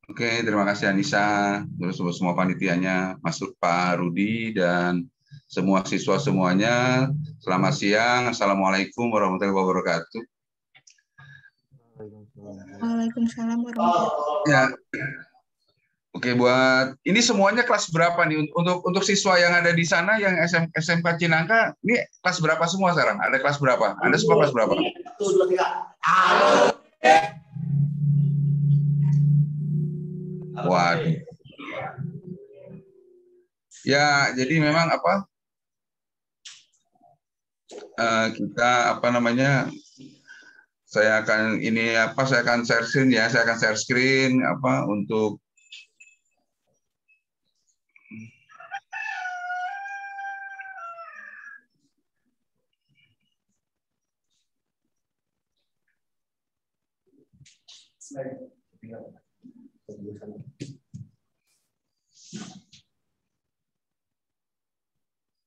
Oke, terima kasih Anissa, terus semua panitianya, Pak Rudi, dan semua siswa semuanya. Selamat siang, Assalamualaikum warahmatullahi wabarakatuh. Waalaikumsalam warahmatullahi wabarakatuh. Ya, oke, buat ini semuanya kelas berapa nih untuk siswa yang ada di sana yang SMK Cinangka, ini kelas berapa semua sekarang? Ada kelas berapa? Anda semua kelas berapa? Waduh. Ya, jadi memang kita saya akan share screen untuk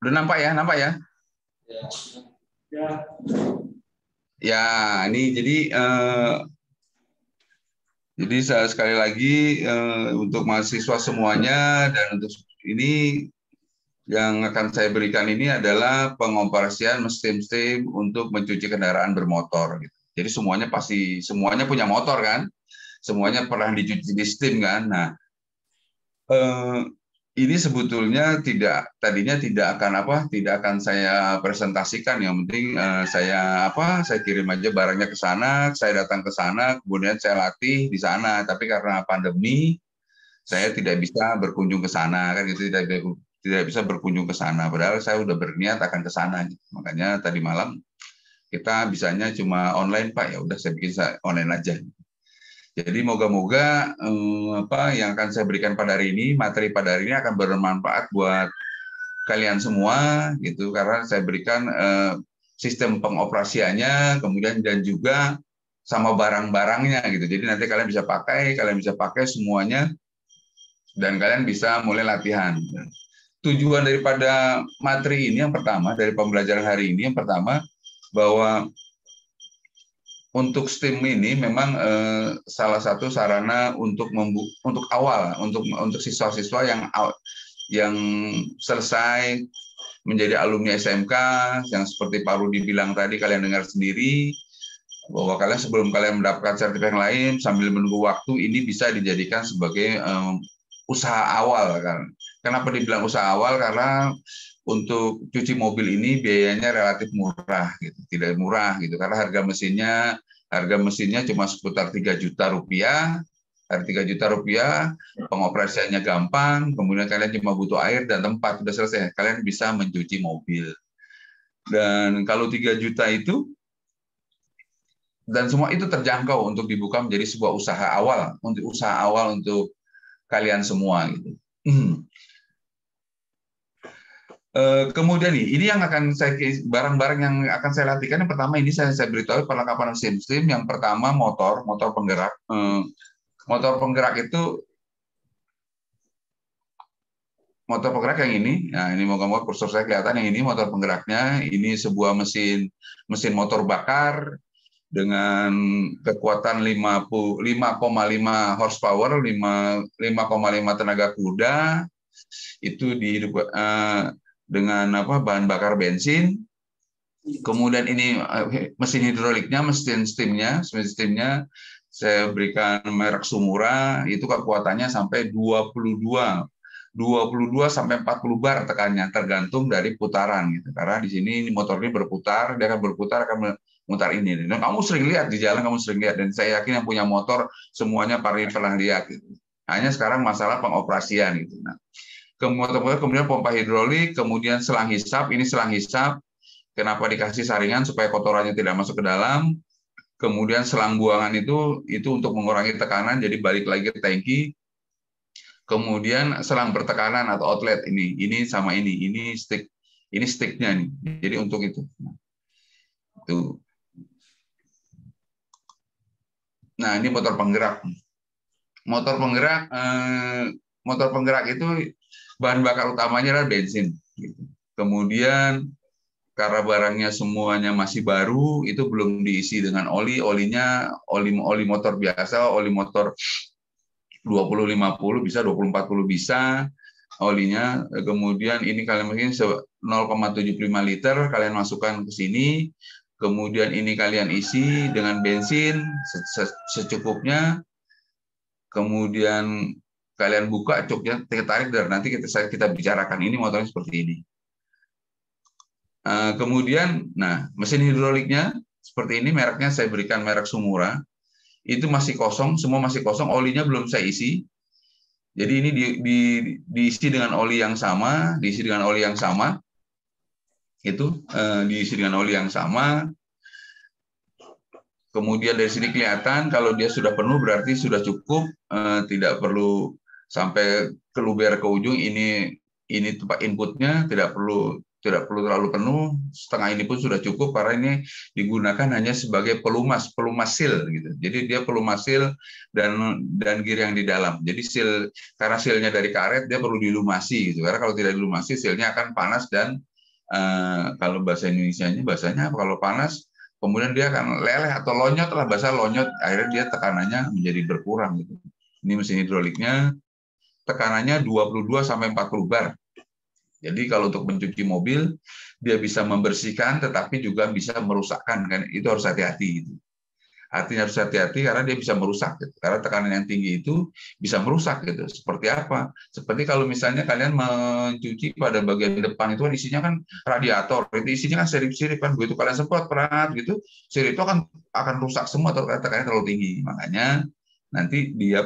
udah nampak ya? Ya, ini jadi sekali lagi untuk mahasiswa semuanya dan untuk ini yang akan saya berikan ini adalah pengoperasian mesin untuk mencuci kendaraan bermotor. Gitu. Jadi semuanya punya motor kan, semuanya pernah dicuci di steam kan. Nah, ini sebetulnya tadinya tidak akan saya presentasikan. Yang penting saya kirim aja barangnya ke sana, saya datang ke sana, kemudian saya latih di sana. Tapi karena pandemi, saya tidak bisa berkunjung ke sana kan gitu, tidak bisa berkunjung ke sana. Padahal saya udah berniat akan ke sana. Gitu. Makanya tadi malam kita bisanya cuma online Pak, ya udah saya bikin online aja. Jadi moga-moga yang akan saya berikan pada hari ini, materi pada hari ini akan bermanfaat buat kalian semua gitu, karena saya berikan sistem pengoperasiannya, kemudian dan juga sama barang-barangnya gitu. Jadi nanti kalian bisa pakai semuanya dan kalian bisa mulai latihan. Tujuan daripada materi ini yang pertama, dari pembelajaran hari ini yang pertama, bahwa untuk STEAM ini memang salah satu sarana untuk awal untuk siswa-siswa yang selesai menjadi alumni SMK, yang seperti Pak Rudi bilang tadi, kalian dengar sendiri bahwa kalian sebelum kalian mendapatkan sertifikat yang lain sambil menunggu waktu, ini bisa dijadikan sebagai usaha awal kan. Kenapa dibilang usaha awal? Karena untuk cuci mobil ini biayanya relatif murah gitu, tidak murah gitu, karena harga mesinnya cuma sekitar 3 juta rupiah. Harga 3 juta rupiah, pengoperasiannya gampang, kemudian kalian cuma butuh air dan tempat, sudah selesai, kalian bisa mencuci mobil. Dan kalau 3 juta itu, dan semua itu terjangkau untuk dibuka menjadi sebuah usaha awal untuk kalian semua gitu. Kemudian ini yang akan barang-barang yang akan saya latihkan. Yang pertama ini saya beritahu perlengkapan STEAM. Yang pertama motor penggerak. Motor penggerak yang ini. Nah, ini moga-moga kursor saya kelihatan. Yang ini motor penggeraknya. Ini sebuah mesin motor bakar dengan kekuatan 5,5 horsepower, 5,5 tenaga kuda. Itu dengan bahan bakar bensin. Kemudian ini mesin hidroliknya, mesin steamnya saya berikan merek Sumura, itu kekuatannya sampai 22 sampai 40 bar tekannya, tergantung dari putaran gitu. Karena di sini motor ini berputar, dia akan memutar ini. Dan kamu sering lihat di jalan, dan saya yakin yang punya motor semuanya pernah lihat gitu. Hanya sekarang masalah pengoperasian gitu. Nah, kemudian pompa hidrolik, kemudian selang hisap. Ini selang hisap, kenapa dikasih saringan supaya kotorannya tidak masuk ke dalam. Kemudian selang buangan itu untuk mengurangi tekanan, jadi balik lagi ke tangki. Kemudian selang bertekanan atau outlet ini sama ini sticknya nih. Jadi untuk itu. Nah, ini motor penggerak. Motor penggerak itu bahan bakar utamanya adalah bensin. Kemudian karena barangnya semuanya masih baru, itu belum diisi dengan olinya oli motor biasa, oli motor 20-50 bisa, 20-40 bisa olinya. Kemudian ini kalian mungkin 0,75 liter kalian masukkan ke sini. Kemudian ini kalian isi dengan bensin secukupnya. Kemudian kalian buka cuknya, tarik, dan nanti kita bicarakan ini motornya seperti ini. Kemudian, nah mesin hidroliknya seperti ini, mereknya saya berikan merek Sumura. Itu masih kosong, semua masih kosong, olinya belum saya isi. Jadi ini diisi dengan oli yang sama, diisi dengan oli yang sama. Itu diisi dengan oli yang sama. Kemudian dari sini kelihatan kalau dia sudah penuh berarti sudah cukup, tidak perlu sampai keluber ke ujung. Ini tempat inputnya, tidak perlu terlalu penuh. Setengah ini pun sudah cukup karena ini digunakan hanya sebagai pelumas seal gitu. Jadi dia pelumas seal dan gear yang di dalam. Jadi karena sealnya dari karet, dia perlu dilumasi gitu. Karena kalau tidak dilumasi sealnya akan panas dan kalau bahasa Indonesianya bahasanya kalau panas kemudian dia akan leleh atau lonyot lah, bahasa lonyot, akhirnya dia tekanannya menjadi berkurang gitu. Ini mesin hidroliknya tekanannya 22-40 bar. Jadi kalau untuk mencuci mobil dia bisa membersihkan tetapi juga bisa merusakkan, kan itu harus hati-hati gitu. Artinya harus hati-hati karena dia bisa merusak gitu. Karena tekanan yang tinggi itu bisa merusak gitu. Seperti apa? Seperti kalau misalnya kalian mencuci pada bagian depan itu kan isinya kan radiator, itu isinya kan sirip-sirip kan, begitu kalian semprot perat gitu, sirip itu akan rusak semua atau tekanannya terlalu tinggi. Makanya nanti di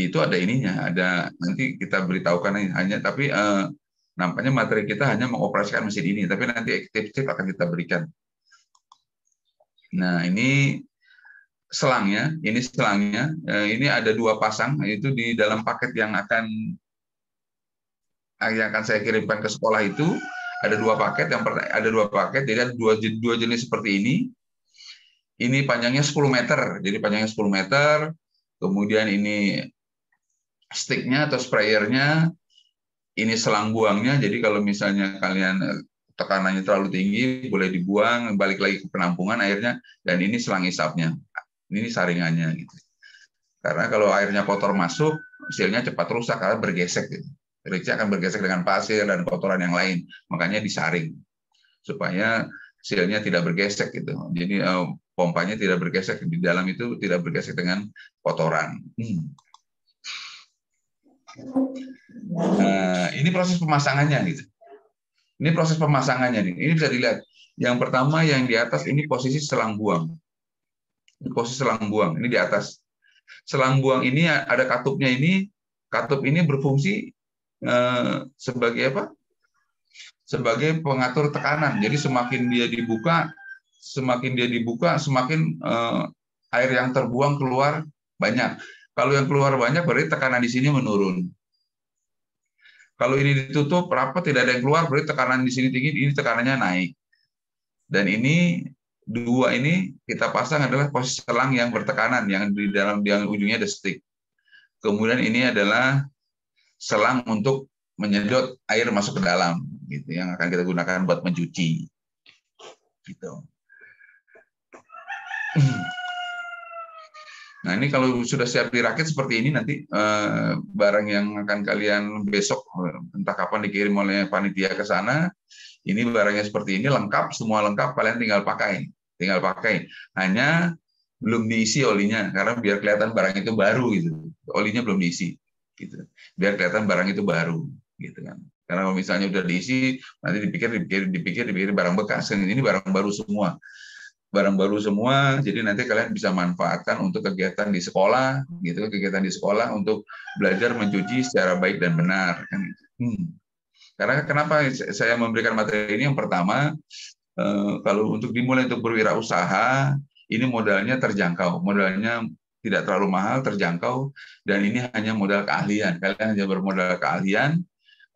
itu ada ininya, ada nanti kita beritahukan hanya tapi nampaknya materi kita hanya mengoperasikan mesin ini, tapi nanti tips-tips akan kita berikan. Nah, ini selangnya, ini ada 2 pasang, itu di dalam paket yang akan saya kirimkan ke sekolah itu ada 2 paket. Ada 2 paket, jadi ada dua jenis seperti ini. Ini panjangnya 10 meter, jadi panjangnya 10 meter. Kemudian ini sticknya atau sprayernya, ini selang buangnya. Jadi kalau misalnya kalian tekanannya terlalu tinggi, boleh dibuang, balik lagi ke penampungan airnya. Dan ini selang isapnya, ini saringannya gitu. Karena kalau airnya kotor masuk, sealnya cepat rusak karena bergesek gitu. Sealnya akan bergesek dengan pasir dan kotoran yang lain, makanya disaring supaya sealnya tidak bergesek gitu. Jadi pompanya tidak bergesek, di dalam itu tidak bergesek dengan kotoran. Nah, ini proses pemasangannya gitu. Ini proses pemasangannya nih. Ini bisa dilihat. Yang pertama yang di atas ini posisi selang buang. Ini posisi selang buang. Ini di atas. Selang buang ini ada katupnya ini. Katup ini berfungsi sebagai apa? Sebagai pengatur tekanan. Jadi semakin dia dibuka, semakin air yang terbuang keluar banyak. Kalau yang keluar banyak berarti tekanan di sini menurun. Kalau ini ditutup rapat tidak ada yang keluar berarti tekanan di sini tinggi, ini tekanannya naik. Dan ini 2 ini kita pasang adalah posisi selang yang bertekanan, yang di dalam yang ujungnya ada stick. Kemudian ini adalah selang untuk menyedot air masuk ke dalam, gitu, yang akan kita gunakan buat mencuci. Gitu. Nah, ini kalau sudah siap dirakit seperti ini, nanti barang yang akan kalian besok, entah kapan dikirim oleh panitia ke sana, ini barangnya seperti ini, lengkap, semua lengkap, kalian tinggal pakai. Hanya belum diisi olinya, karena biar kelihatan barang itu baru, gitu. Olinya belum diisi, gitu. Biar kelihatan barang itu baru, gitu kan. Karena kalau misalnya udah diisi, nanti dipikir barang bekas. Ini barang baru semua. Jadi nanti kalian bisa manfaatkan untuk kegiatan di sekolah, gitu, kegiatan di sekolah untuk belajar mencuci secara baik dan benar, kan. Karena kenapa saya memberikan materi ini? Yang pertama, kalau untuk dimulai untuk berwirausaha, ini modalnya terjangkau, modalnya tidak terlalu mahal, terjangkau, dan ini hanya modal keahlian. Kalian hanya bermodal keahlian,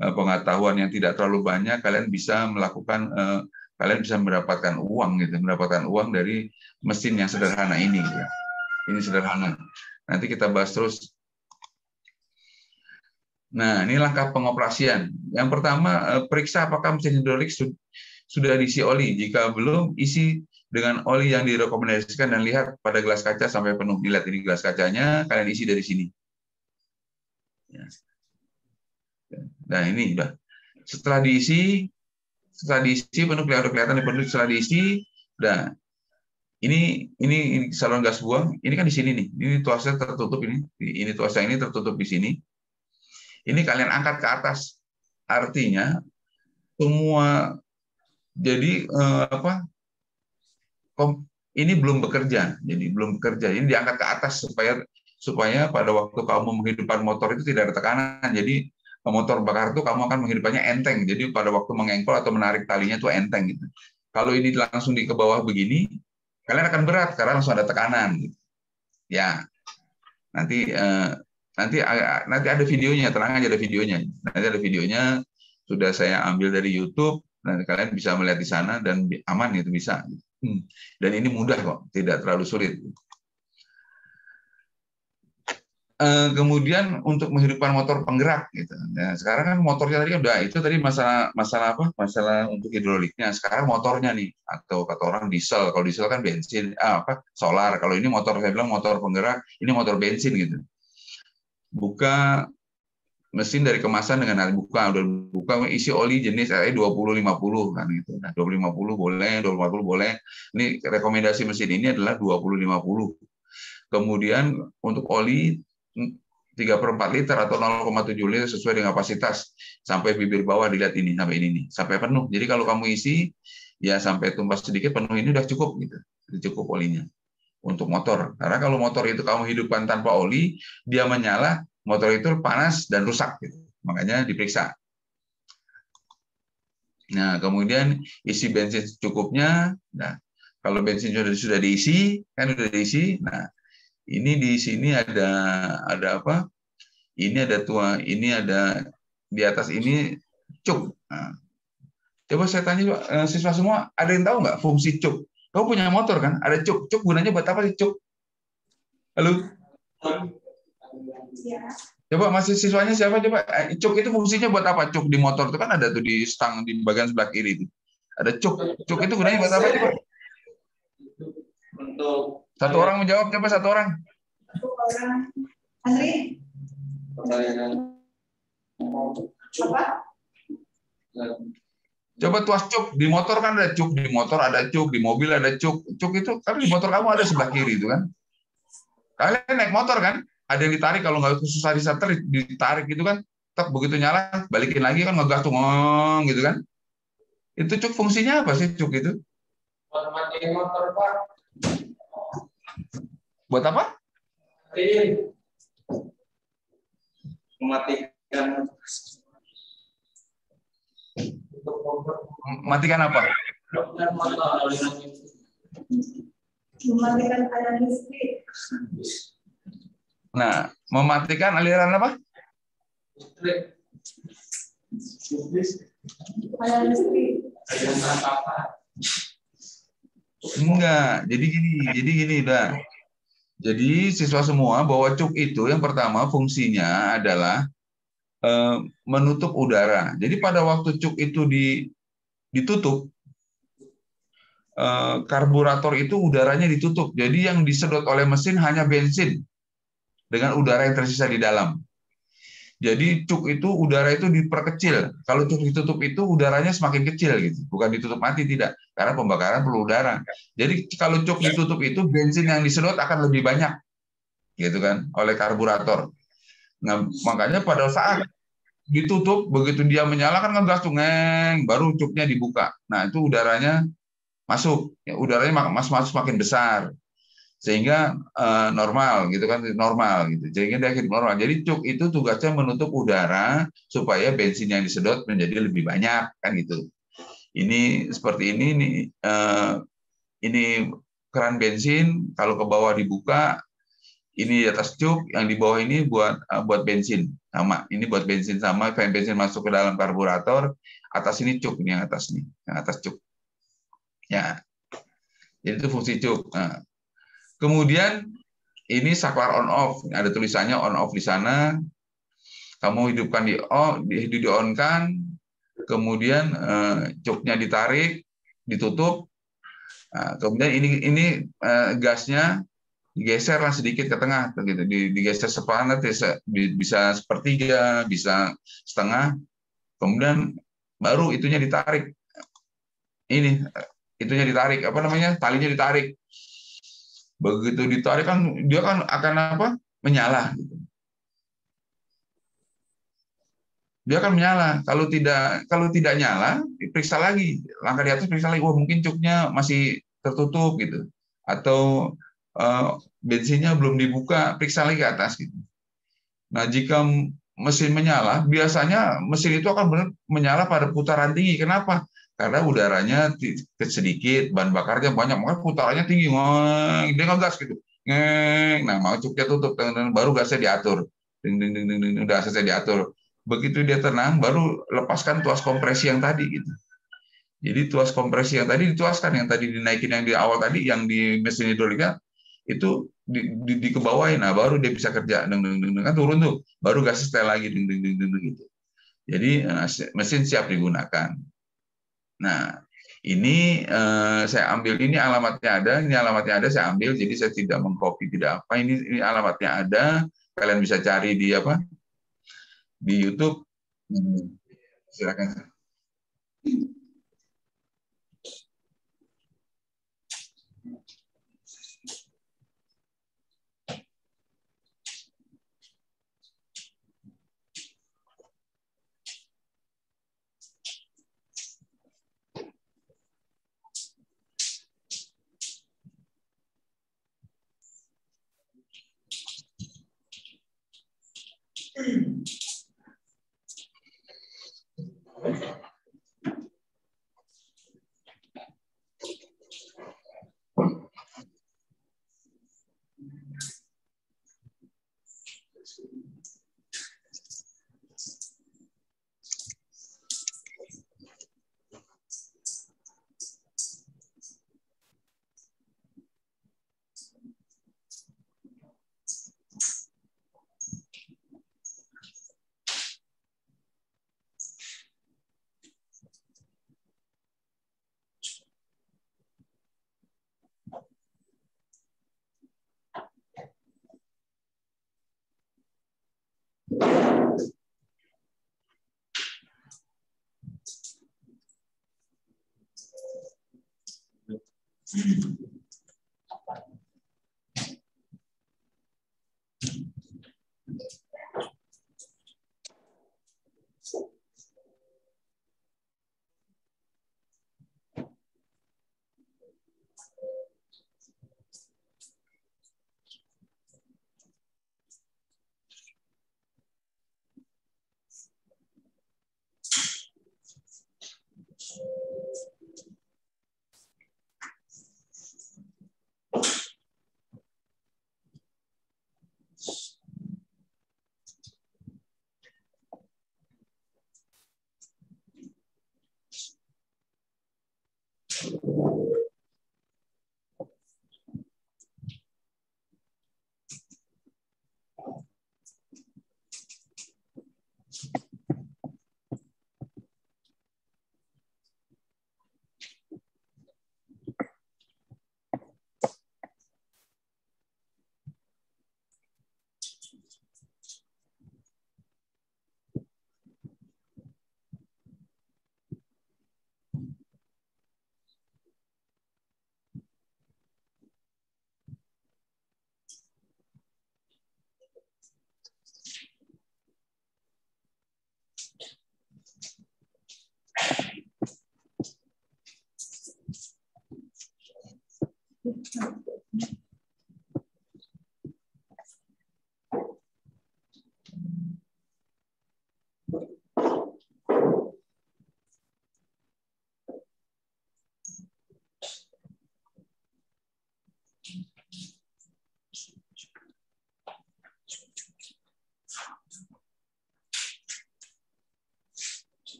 pengetahuan yang tidak terlalu banyak, kalian bisa melakukan kalian bisa mendapatkan uang gitu, mendapatkan uang dari mesin yang sederhana ini. Ya. Ini sederhana. Nanti kita bahas terus. Nah, ini langkah pengoperasian. Yang pertama, periksa apakah mesin hidrolik sudah diisi oli. Jika belum, isi dengan oli yang direkomendasikan dan lihat pada gelas kaca sampai penuh. Dilihat ini gelas kacanya, kalian isi dari sini. Nah ini udah. Setelah diisi penuh, kelihatan penuh. Setelah diisi, nah ini saluran gas buang. Ini kan di sini nih. Ini tuasnya tertutup ini. Ini tuasnya ini tertutup di sini. Ini kalian angkat ke atas. Artinya semua jadi ini belum bekerja. Jadi belum bekerja. Ini diangkat ke atas supaya pada waktu kamu menghidupkan motor itu tidak ada tekanan. Jadi motor bakar itu kamu akan menghidupkannya enteng. Jadi pada waktu mengengkol atau menarik talinya itu enteng gitu. Kalau ini langsung ke bawah begini, kalian akan berat karena langsung ada tekanan. Gitu. Ya, nanti ada videonya, tenang aja ada videonya. Nanti ada videonya sudah saya ambil dari YouTube. Nanti kalian bisa melihat di sana dan aman itu bisa. Dan ini mudah kok, tidak terlalu sulit. Kemudian untuk menghidupkan motor penggerak gitu. Nah, sekarang kan motornya tadi udah itu tadi masalah apa? Masalah untuk hidroliknya. Sekarang motornya nih atau kata orang diesel. Kalau diesel kan bensin, solar. Kalau ini motor saya bilang motor penggerak, ini motor bensin gitu. Buka mesin dari kemasan dengan udah buka isi oli jenis RE 2050 kan gitu. Nah, 2050 boleh, 2050 boleh. Ini rekomendasi mesin ini adalah 2050. Kemudian untuk oli 3/4 liter atau 0,7 liter sesuai dengan kapasitas sampai bibir bawah dilihat ini sampai ini nih sampai penuh. Jadi kalau kamu isi ya sampai tumpah sedikit penuh ini udah cukup gitu. Cukup olinya untuk motor. Karena kalau motor itu kamu hidupkan tanpa oli, dia menyala, motor itu panas dan rusak gitu. Makanya diperiksa. Nah, kemudian isi bensin secukupnya. Nah, kalau bensin sudah diisi, kan sudah diisi. Nah, ini di sini ada apa? Ini ada ini ada di atas ini cuk. Nah, coba saya tanya siswa semua, ada yang tahu nggak fungsi cuk? Kamu punya motor kan? Ada cuk. Cuk gunanya buat apa sih cuk? Halo? Coba masih siswanya siapa coba? Cuk itu fungsinya buat apa? Cuk di motor itu kan ada tuh di stang di bagian sebelah kiri itu. Ada cuk. Cuk itu gunanya buat apa coba? Satu orang menjawab coba satu orang. Andri? Apa? Coba tuas cuk di motor kan ada cuk, di motor ada cuk, di mobil ada cuk. Cuk itu kan di motor kamu ada sebelah kiri itu kan. Kalian naik motor kan, ada yang ditarik kalau nggak susah ditarik gitu kan. Tak begitu nyala, balikin lagi kan ngegas tuh ngong gitu kan. Itu cuk fungsinya apa sih cuk itu? Buat matiin motor, Pak. Buat apa? Mematikan. Matikan apa? Mematikan aliran listrik. Nah, mematikan aliran apa? Aliran listrik. Enggak. Jadi gini udah. Jadi siswa semua bahwa cuk itu yang pertama fungsinya adalah menutup udara. Jadi pada waktu cuk itu ditutup, karburator itu udaranya ditutup. Jadi yang disedot oleh mesin hanya bensin dengan udara yang tersisa di dalam. Jadi cuk itu udara itu diperkecil. Kalau cuk ditutup itu udaranya semakin kecil gitu. Bukan ditutup mati tidak, karena pembakaran perlu udara. Jadi kalau cuk ditutup itu bensin yang disedot akan lebih banyak gitu kan oleh karburator. Nah, makanya pada saat ditutup begitu dia menyala kan ngegas tuh ngeng, baru cuknya dibuka. Nah, itu udaranya masuk. Ya, udaranya masuk makin besar. Sehingga normal gitu kan, normal gitu. Sehingga dia akhirnya normal. Jadi cuk itu tugasnya menutup udara supaya bensin yang disedot menjadi lebih banyak kan gitu. Ini seperti ini nih, ini keran bensin kalau ke bawah dibuka, ini di atas cuk, yang di bawah ini buat bensin sama. Ini buat bensin sama, bensin masuk ke dalam karburator, atas ini cuk, ini yang atas nih, yang atas cuk. Ya. Jadi itu fungsi cuk. Nah, kemudian ini saklar on off, ada tulisannya on off di sana. Kamu hidupkan di on kan, kemudian cuknya ditarik, ditutup. Nah, kemudian ini gasnya digeserlah sedikit ke tengah, gitu. Digeser separuh, bisa sepertiga, bisa setengah. Kemudian baru itunya ditarik. Ini itunya ditarik, apa namanya? Talinya ditarik. Begitu ditarik kan dia kan akan apa? Menyala. Gitu. Dia akan menyala. Kalau tidak nyala, diperiksa lagi. Langkah di atas periksa lagi. Wah, mungkin cuknya masih tertutup gitu. Atau bensinnya belum dibuka, periksa lagi ke atas gitu. Nah, jika mesin menyala, biasanya mesin itu akan menyala pada putaran tinggi. Kenapa? Karena udaranya sedikit, bahan bakarnya banyak, maka putarannya tinggi. Dia ngegas gitu. Nah, mau cuknya tutup, baru gasnya diatur. Udah selesai diatur. Begitu dia tenang, baru lepaskan tuas kompresi yang tadi gitu. Jadi tuas kompresi yang tadi dituaskan, yang tadi dinaikin yang di awal tadi, yang di mesin hidroliknya itu dikebawain, nah baru dia bisa kerja, kan turun tuh, baru gas setel lagi, gitu. Jadi mesin siap digunakan. Nah ini saya ambil, ini alamatnya ada, saya ambil, jadi saya tidak mengcopy, tidak apa, ini alamatnya ada, kalian bisa cari di apa, di YouTube. Silakan.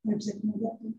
Website juga tuh.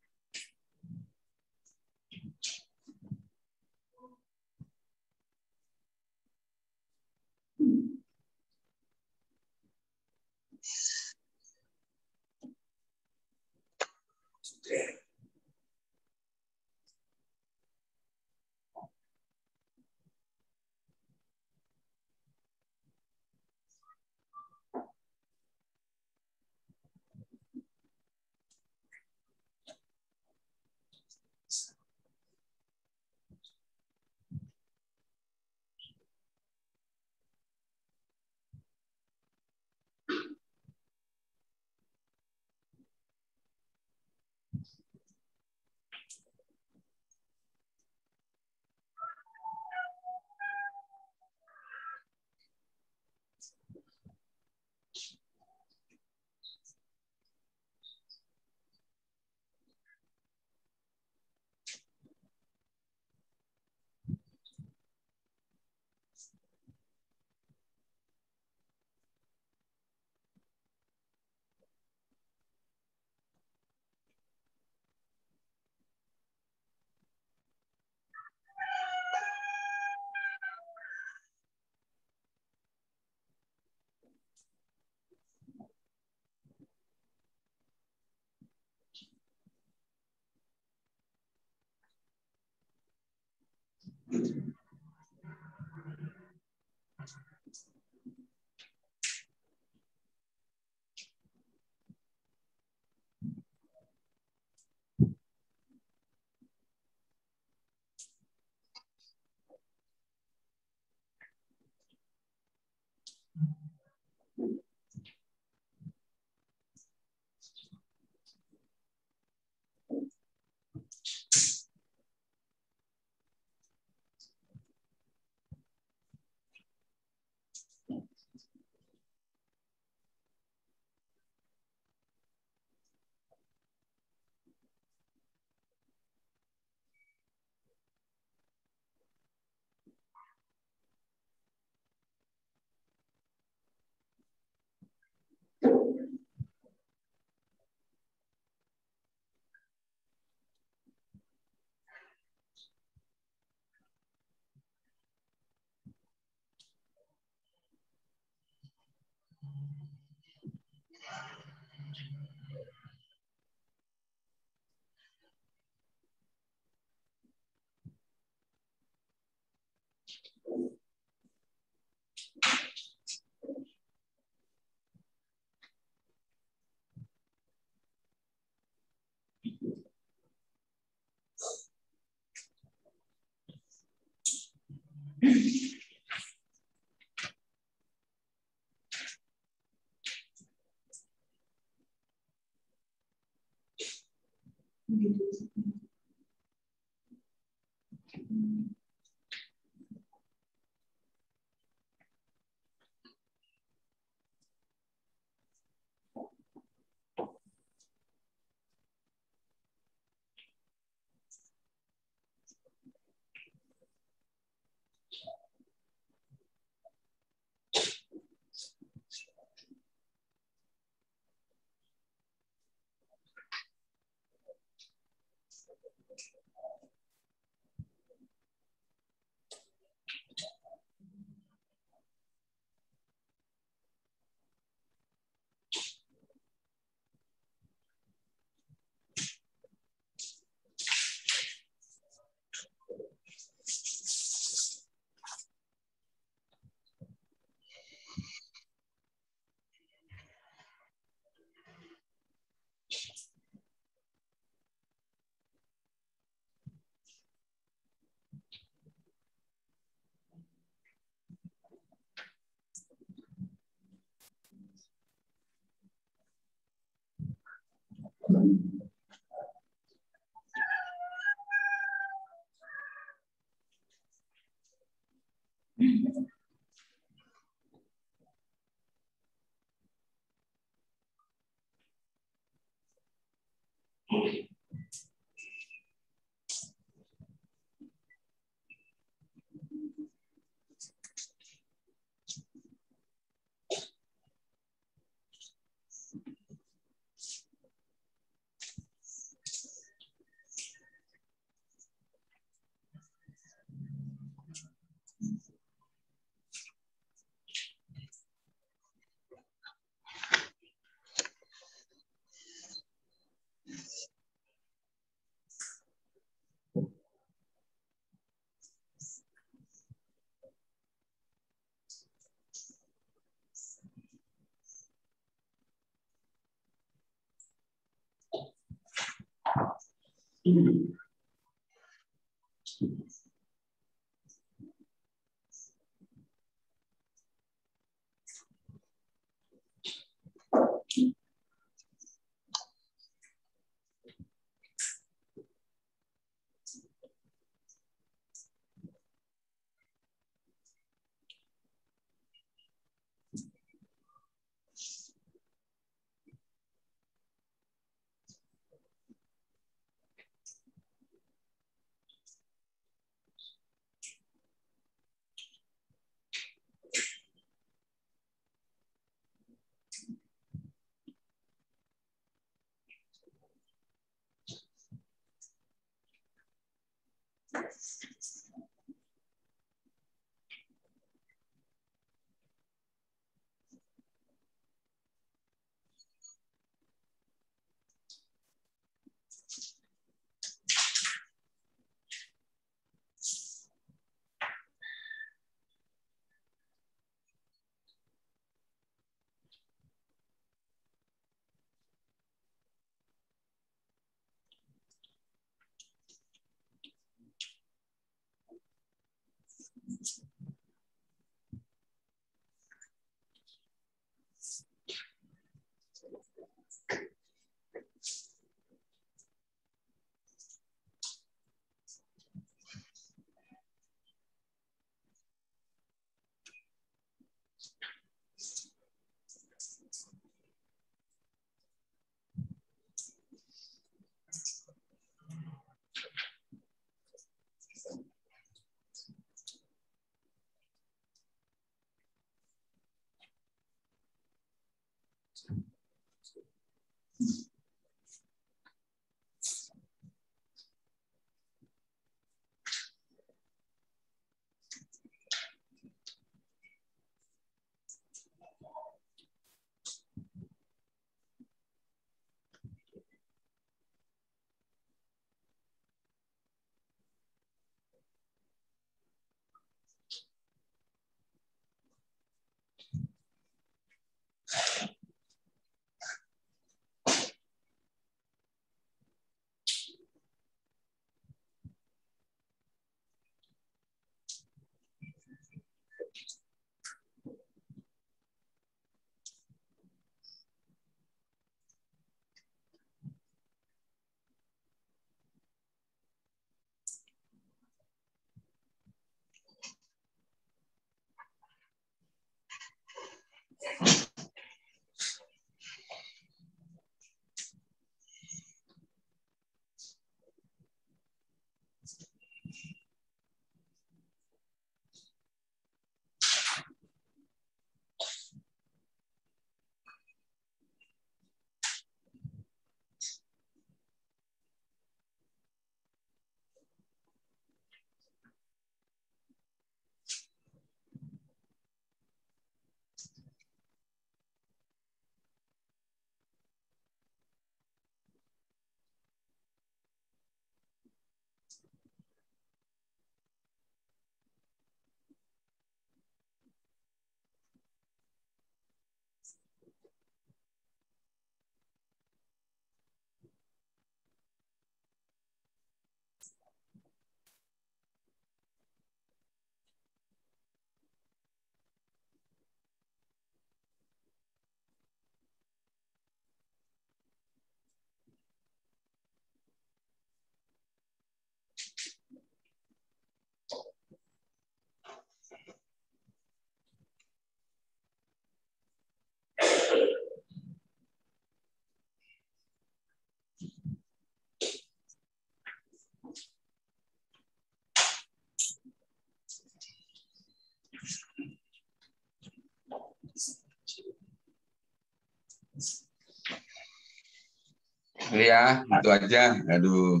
Ya, itu aja. Aduh,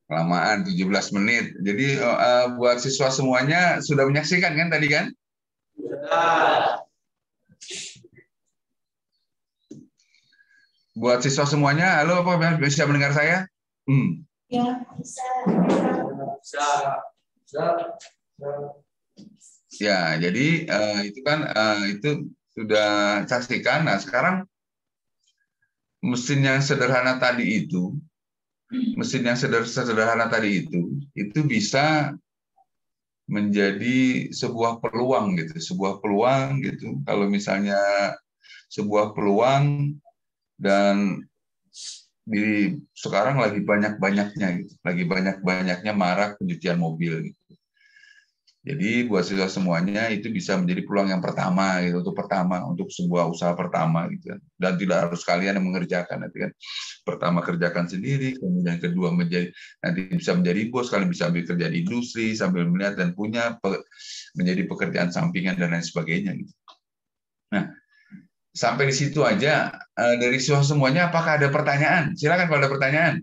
kelamaan 17 menit. Jadi buat siswa semuanya sudah menyaksikan kan tadi kan? Buat siswa semuanya, halo apa bisa mendengar saya? Ya, bisa. Ya, jadi itu kan itu sudah saksikan. Nah, sekarang mesin yang sederhana tadi itu mesin yang sederhana tadi itu bisa menjadi sebuah peluang gitu. Kalau misalnya sebuah peluang dan sekarang lagi banyak-banyaknya gitu. Lagi banyak-banyaknya marak pencucian mobil gitu. Jadi buat siswa semuanya itu bisa menjadi peluang yang pertama gitu, untuk sebuah usaha pertama gitu kan. Dan tidak harus kalian yang mengerjakan nanti kan. Pertama kerjakan sendiri, kemudian kedua nanti bisa menjadi bos, kalian bisa ambil kerja di industri sambil melihat dan punya menjadi pekerjaan sampingan dan lain sebagainya gitu. Nah, sampai di situ aja dari siswa semuanya. Apakah ada pertanyaan? Silakan kalau ada pertanyaan.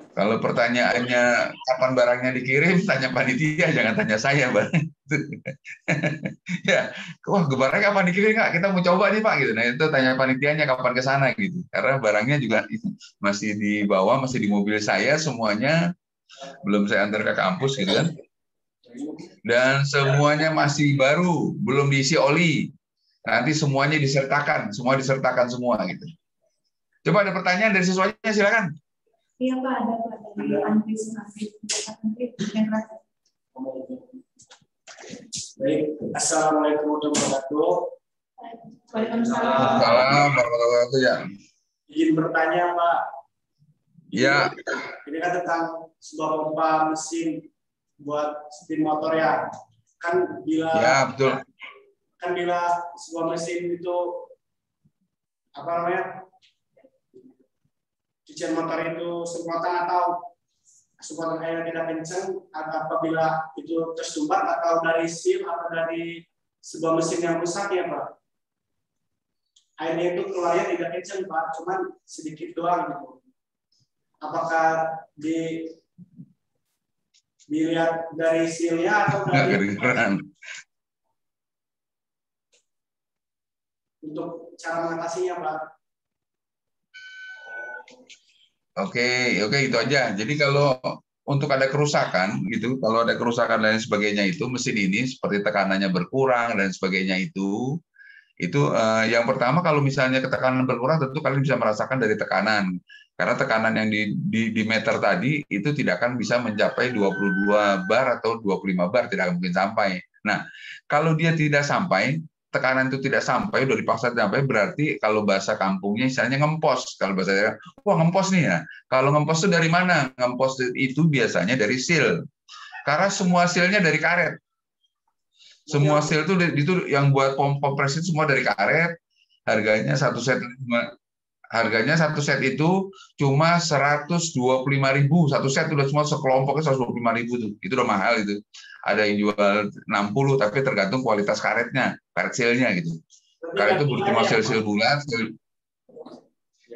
Kalau pertanyaannya kapan barangnya dikirim, tanya panitia, jangan tanya saya, Bang. Ya, wah barangnya kapan dikirim nggak? Kita mau coba nih Pak gitu. Nah itu tanya panitianya kapan ke sana gitu. Karena barangnya juga masih di bawah, masih di mobil saya semuanya, belum saya antar ke kampus gitu kan. Dan semuanya masih baru, belum diisi oli. Nanti semuanya disertakan semua gitu. Coba ada pertanyaan dari siswanya, silakan. Iya Pak, ada Pak dari Andris Nasib. Baik, assalamualaikum warahmatullahi wabarakatuh. Waalaikumsalam. Waalaikumsalam warahmatullahi wabarakatuh ya. Izin bertanya Pak. Ya. Ini kan tentang sebuah pompa mesin buat spin motor ya. Kan bila ya betul. Kan bila sebuah mesin itu apa namanya? Cucian motor itu semprotan atau semprotan air tidak kencang, apabila itu tersumbat atau dari seal atau dari sebuah mesin yang rusak ya Pak. Airnya itu keluarnya tidak kencang Pak, cuman sedikit doang gitu. Apakah dilihat dari seal-nya atau dari untuk cara mengatasinya Pak? Oke, itu aja. Jadi kalau untuk ada kerusakan gitu, kalau ada kerusakan dan sebagainya itu mesin ini seperti tekanannya berkurang dan sebagainya itu yang pertama kalau misalnya tekanan berkurang tentu kalian bisa merasakan dari tekanan. Karena tekanan yang di meter tadi itu tidak akan bisa mencapai 22 bar atau 25 bar, tidak akan mungkin sampai. Nah, kalau dia tidak sampai, tekanan itu tidak sampai, udah dipaksa sampai, berarti kalau bahasa kampungnya misalnya ngempos. Kalau bahasa daerah, wah ngempos nih ya. Kalau ngempos itu dari mana? Ngempos itu biasanya dari seal. Karena semua sealnya dari karet. Semua seal itu yang buat kompres itu semua dari karet. Harganya satu set itu cuma 125.000. Satu set udah semua sekelompoknya 125.000 tuh. Itu udah mahal itu. Ada yang jual 60 tapi tergantung kualitas karetnya, karet sealnya gitu. Karet itu cuma seal bulat.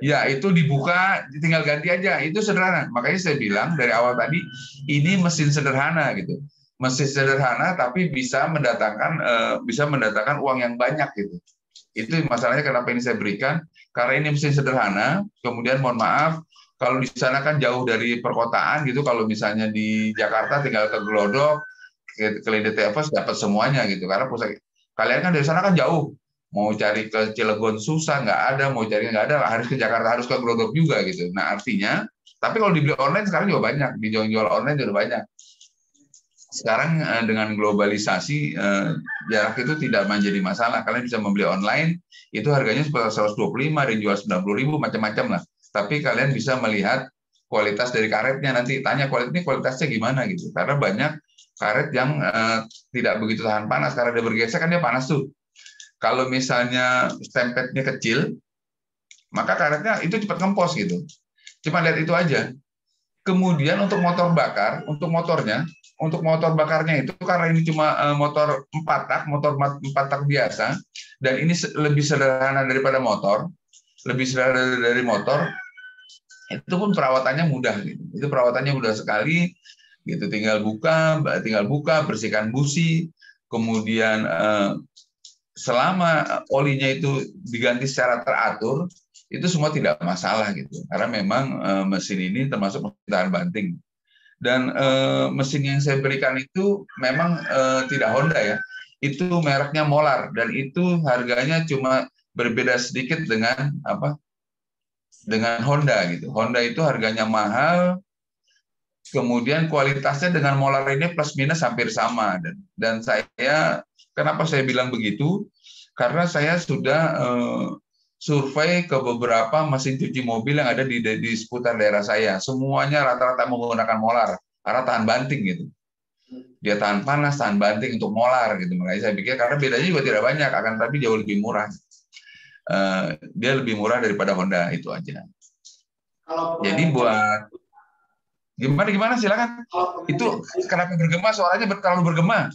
Ya, itu dibuka, tinggal ganti aja. Itu sederhana. Makanya saya bilang dari awal tadi ini mesin sederhana gitu. Mesin sederhana tapi bisa mendatangkan uang yang banyak gitu. Itu masalahnya kenapa ini saya berikan, karena ini mesin sederhana. Kemudian mohon maaf kalau di sana kan jauh dari perkotaan gitu. Kalau misalnya di Jakarta tinggal ke Glodok, ke Linde Tepes dapat semuanya gitu. Karena kalian kan dari sana kan jauh. Mau cari ke Cilegon susah, nggak ada. Mau cari nggak ada, harus ke Jakarta, harus ke Glodok juga gitu. Nah artinya, tapi kalau dibeli online sekarang juga banyak, dijual online juga banyak. Sekarang dengan globalisasi jarak itu tidak menjadi masalah. Kalian bisa membeli online, itu harganya sekitar 125, ada yang jual 90.000, macam-macam lah. Tapi kalian bisa melihat kualitas dari karetnya, nanti tanya kualitasnya gimana gitu. Karena banyak karet yang tidak begitu tahan panas, karena dia bergeser kan dia panas tuh. Kalau misalnya stempetnya kecil, maka karetnya itu cepat ngempos gitu. Cuma lihat itu aja. Kemudian untuk motor bakar, untuk motor bakarnya itu karena ini cuma motor 4 tak, motor 4 tak biasa, dan ini lebih sederhana daripada motor, itu pun perawatannya mudah gitu. Itu perawatannya mudah sekali gitu, tinggal buka, bersihkan busi, kemudian selama olinya itu diganti secara teratur, itu semua tidak masalah gitu. Karena memang mesin ini termasuk mesin tahan banting. Dan mesin yang saya berikan itu memang tidak Honda ya. Itu mereknya Molar dan itu harganya cuma berbeda sedikit dengan dengan Honda gitu. Honda itu harganya mahal, kemudian kualitasnya dengan Molar ini plus minus hampir sama. Dan saya, kenapa saya bilang begitu? Karena saya sudah survei ke beberapa mesin cuci mobil yang ada di seputar daerah saya. Semuanya rata-rata menggunakan Molar, karena tahan banting gitu. Dia tahan panas, tahan banting untuk Molar gitu. Makanya saya pikir karena bedanya juga tidak banyak, akan tapi jauh lebih murah. Dia lebih murah daripada Honda, itu aja. Jadi buat gimana silakan. Itu kenapa bergema, suaranya terlalu bergema.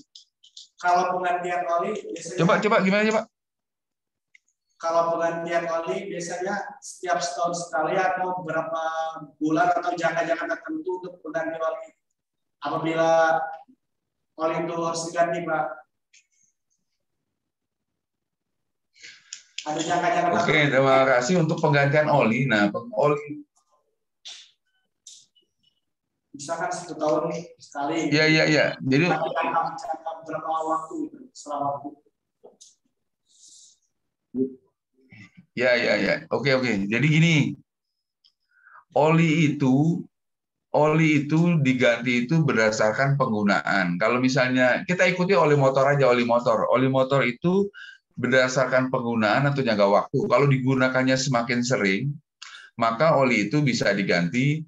Kalau penggantian oli biasanya Coba gimana coba? Kalau penggantian oli biasanya setiap setahun sekali atau berapa bulan atau jangka-jangka tertentu untuk pengganti oli. Apabila oli itu harus diganti, Pak. Ada jangka-jangka tertentu. Oke, terima kasih untuk penggantian oli. Nah, oli misalkan 1 tahun sekali. Iya. Jadi berapa waktu itu? Setelah waktu. Ya. Oke. Jadi gini, oli itu diganti itu berdasarkan penggunaan. Kalau misalnya kita ikuti oli motor aja, oli motor itu berdasarkan penggunaan atau jangka waktu. Kalau digunakannya semakin sering, maka oli itu bisa diganti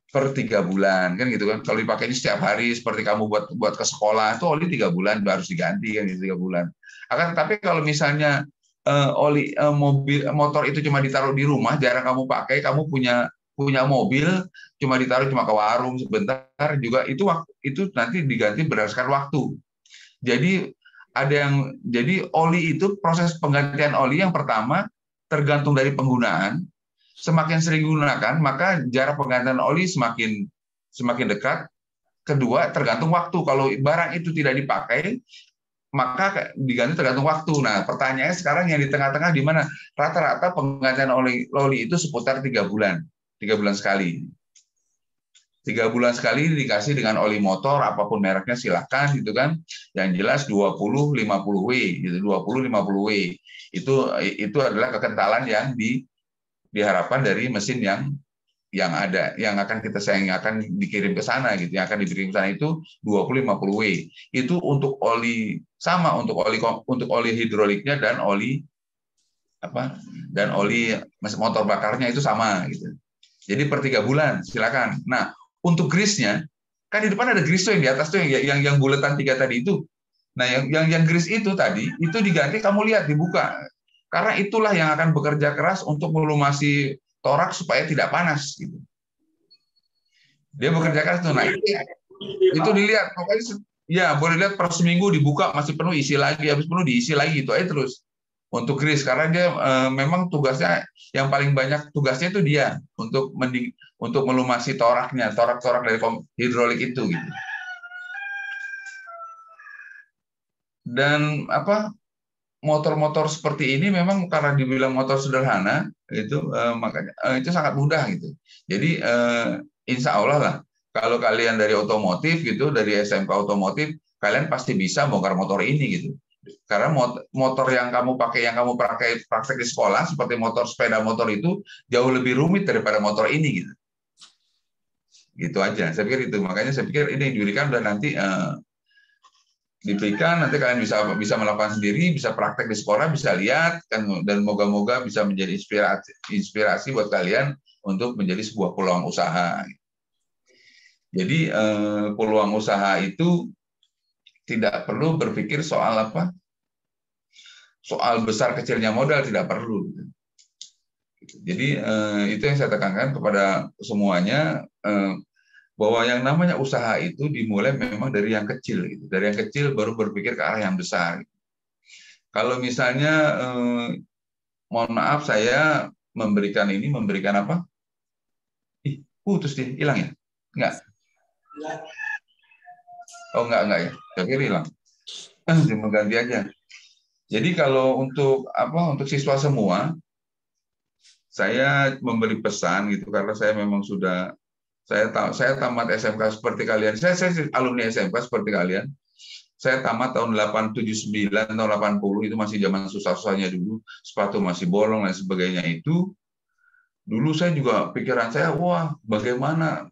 per 3 bulan, kan gitu kan. Kalau dipakainya setiap hari, seperti kamu buat ke sekolah, itu oli 3 bulan harus diganti kan, 3 bulan. Akan tetapi kalau misalnya oli motor itu cuma ditaruh di rumah, jarang kamu pakai, kamu punya mobil cuma ditaruh cuma ke warung sebentar, juga itu nanti diganti berdasarkan waktu. Jadi oli itu, proses penggantian oli yang pertama tergantung dari penggunaan. Semakin sering digunakan, maka jarak penggantian oli semakin dekat. Kedua, tergantung waktu. Kalau barang itu tidak dipakai, maka diganti tergantung waktu. Nah, pertanyaannya sekarang yang di tengah-tengah di mana? Rata-rata penggantian oli itu seputar 3 bulan. 3 bulan sekali. 3 bulan sekali dikasih dengan oli motor, apapun mereknya silakan gitu kan. Yang jelas 20-50W gitu, 20-50W. Itu adalah kekentalan yang diharapkan dari mesin yang ada, yang akan dikirim ke sana gitu, yang akan dikirim ke sana itu 20-50W. Itu untuk oli sama, untuk oli hidroliknya dan oli motor bakarnya itu sama gitu. Jadi per 3 bulan silakan. Nah, untuk grease-nya kan di depan ada grease tuh yang di atas tuh yang bulatan 3 tadi itu. Nah, yang grease itu tadi itu diganti, kamu lihat dibuka. Karena itulah yang akan bekerja keras untuk melumasi torak supaya tidak panas gitu. Dia bekerja keras tuh. Nah, itu dilihat pokoknya ya, boleh lihat per seminggu dibuka masih penuh, isi lagi, habis penuh diisi lagi, itu aja terus. Untuk grease, karena dia memang tugasnya yang paling banyak, tugasnya itu dia untuk melumasi toraknya, torak-torak dari hidrolik itu gitu. Dan motor-motor seperti ini memang karena dibilang motor sederhana itu makanya itu sangat mudah gitu. Jadi insya Allah lah, kalau kalian dari otomotif gitu, dari SMK otomotif, kalian pasti bisa bongkar motor ini gitu. Karena motor yang kamu praktek di sekolah seperti sepeda motor itu jauh lebih rumit daripada motor ini gitu. Gitu aja. Saya pikir itu, makanya saya pikir ini diberikan dan nanti diberikan, nanti kalian bisa melakukan sendiri, bisa praktek di sekolah, bisa lihat kan, dan moga-moga bisa menjadi inspirasi buat kalian untuk menjadi sebuah peluang usaha. Jadi peluang usaha itu tidak perlu berpikir soal soal besar kecilnya modal, tidak perlu. Jadi itu yang saya tekankan kepada semuanya, bahwa yang namanya usaha itu dimulai memang dari yang kecil gitu. Dari yang kecil baru berpikir ke arah yang besar. Kalau misalnya mohon maaf, saya memberikan apa? Putus dia, hilang ya? Enggak. Oh, enggak ya. Saya kira hilang. Cuma ganti aja. Jadi kalau untuk siswa semua, saya memberi pesan gitu, karena saya memang sudah saya tamat SMK seperti kalian. Saya alumni SMK seperti kalian. Saya tamat tahun 79, tahun 80, itu masih zaman susah-susahnya dulu. Sepatu masih bolong dan sebagainya itu. Dulu saya juga pikiran saya, wah bagaimana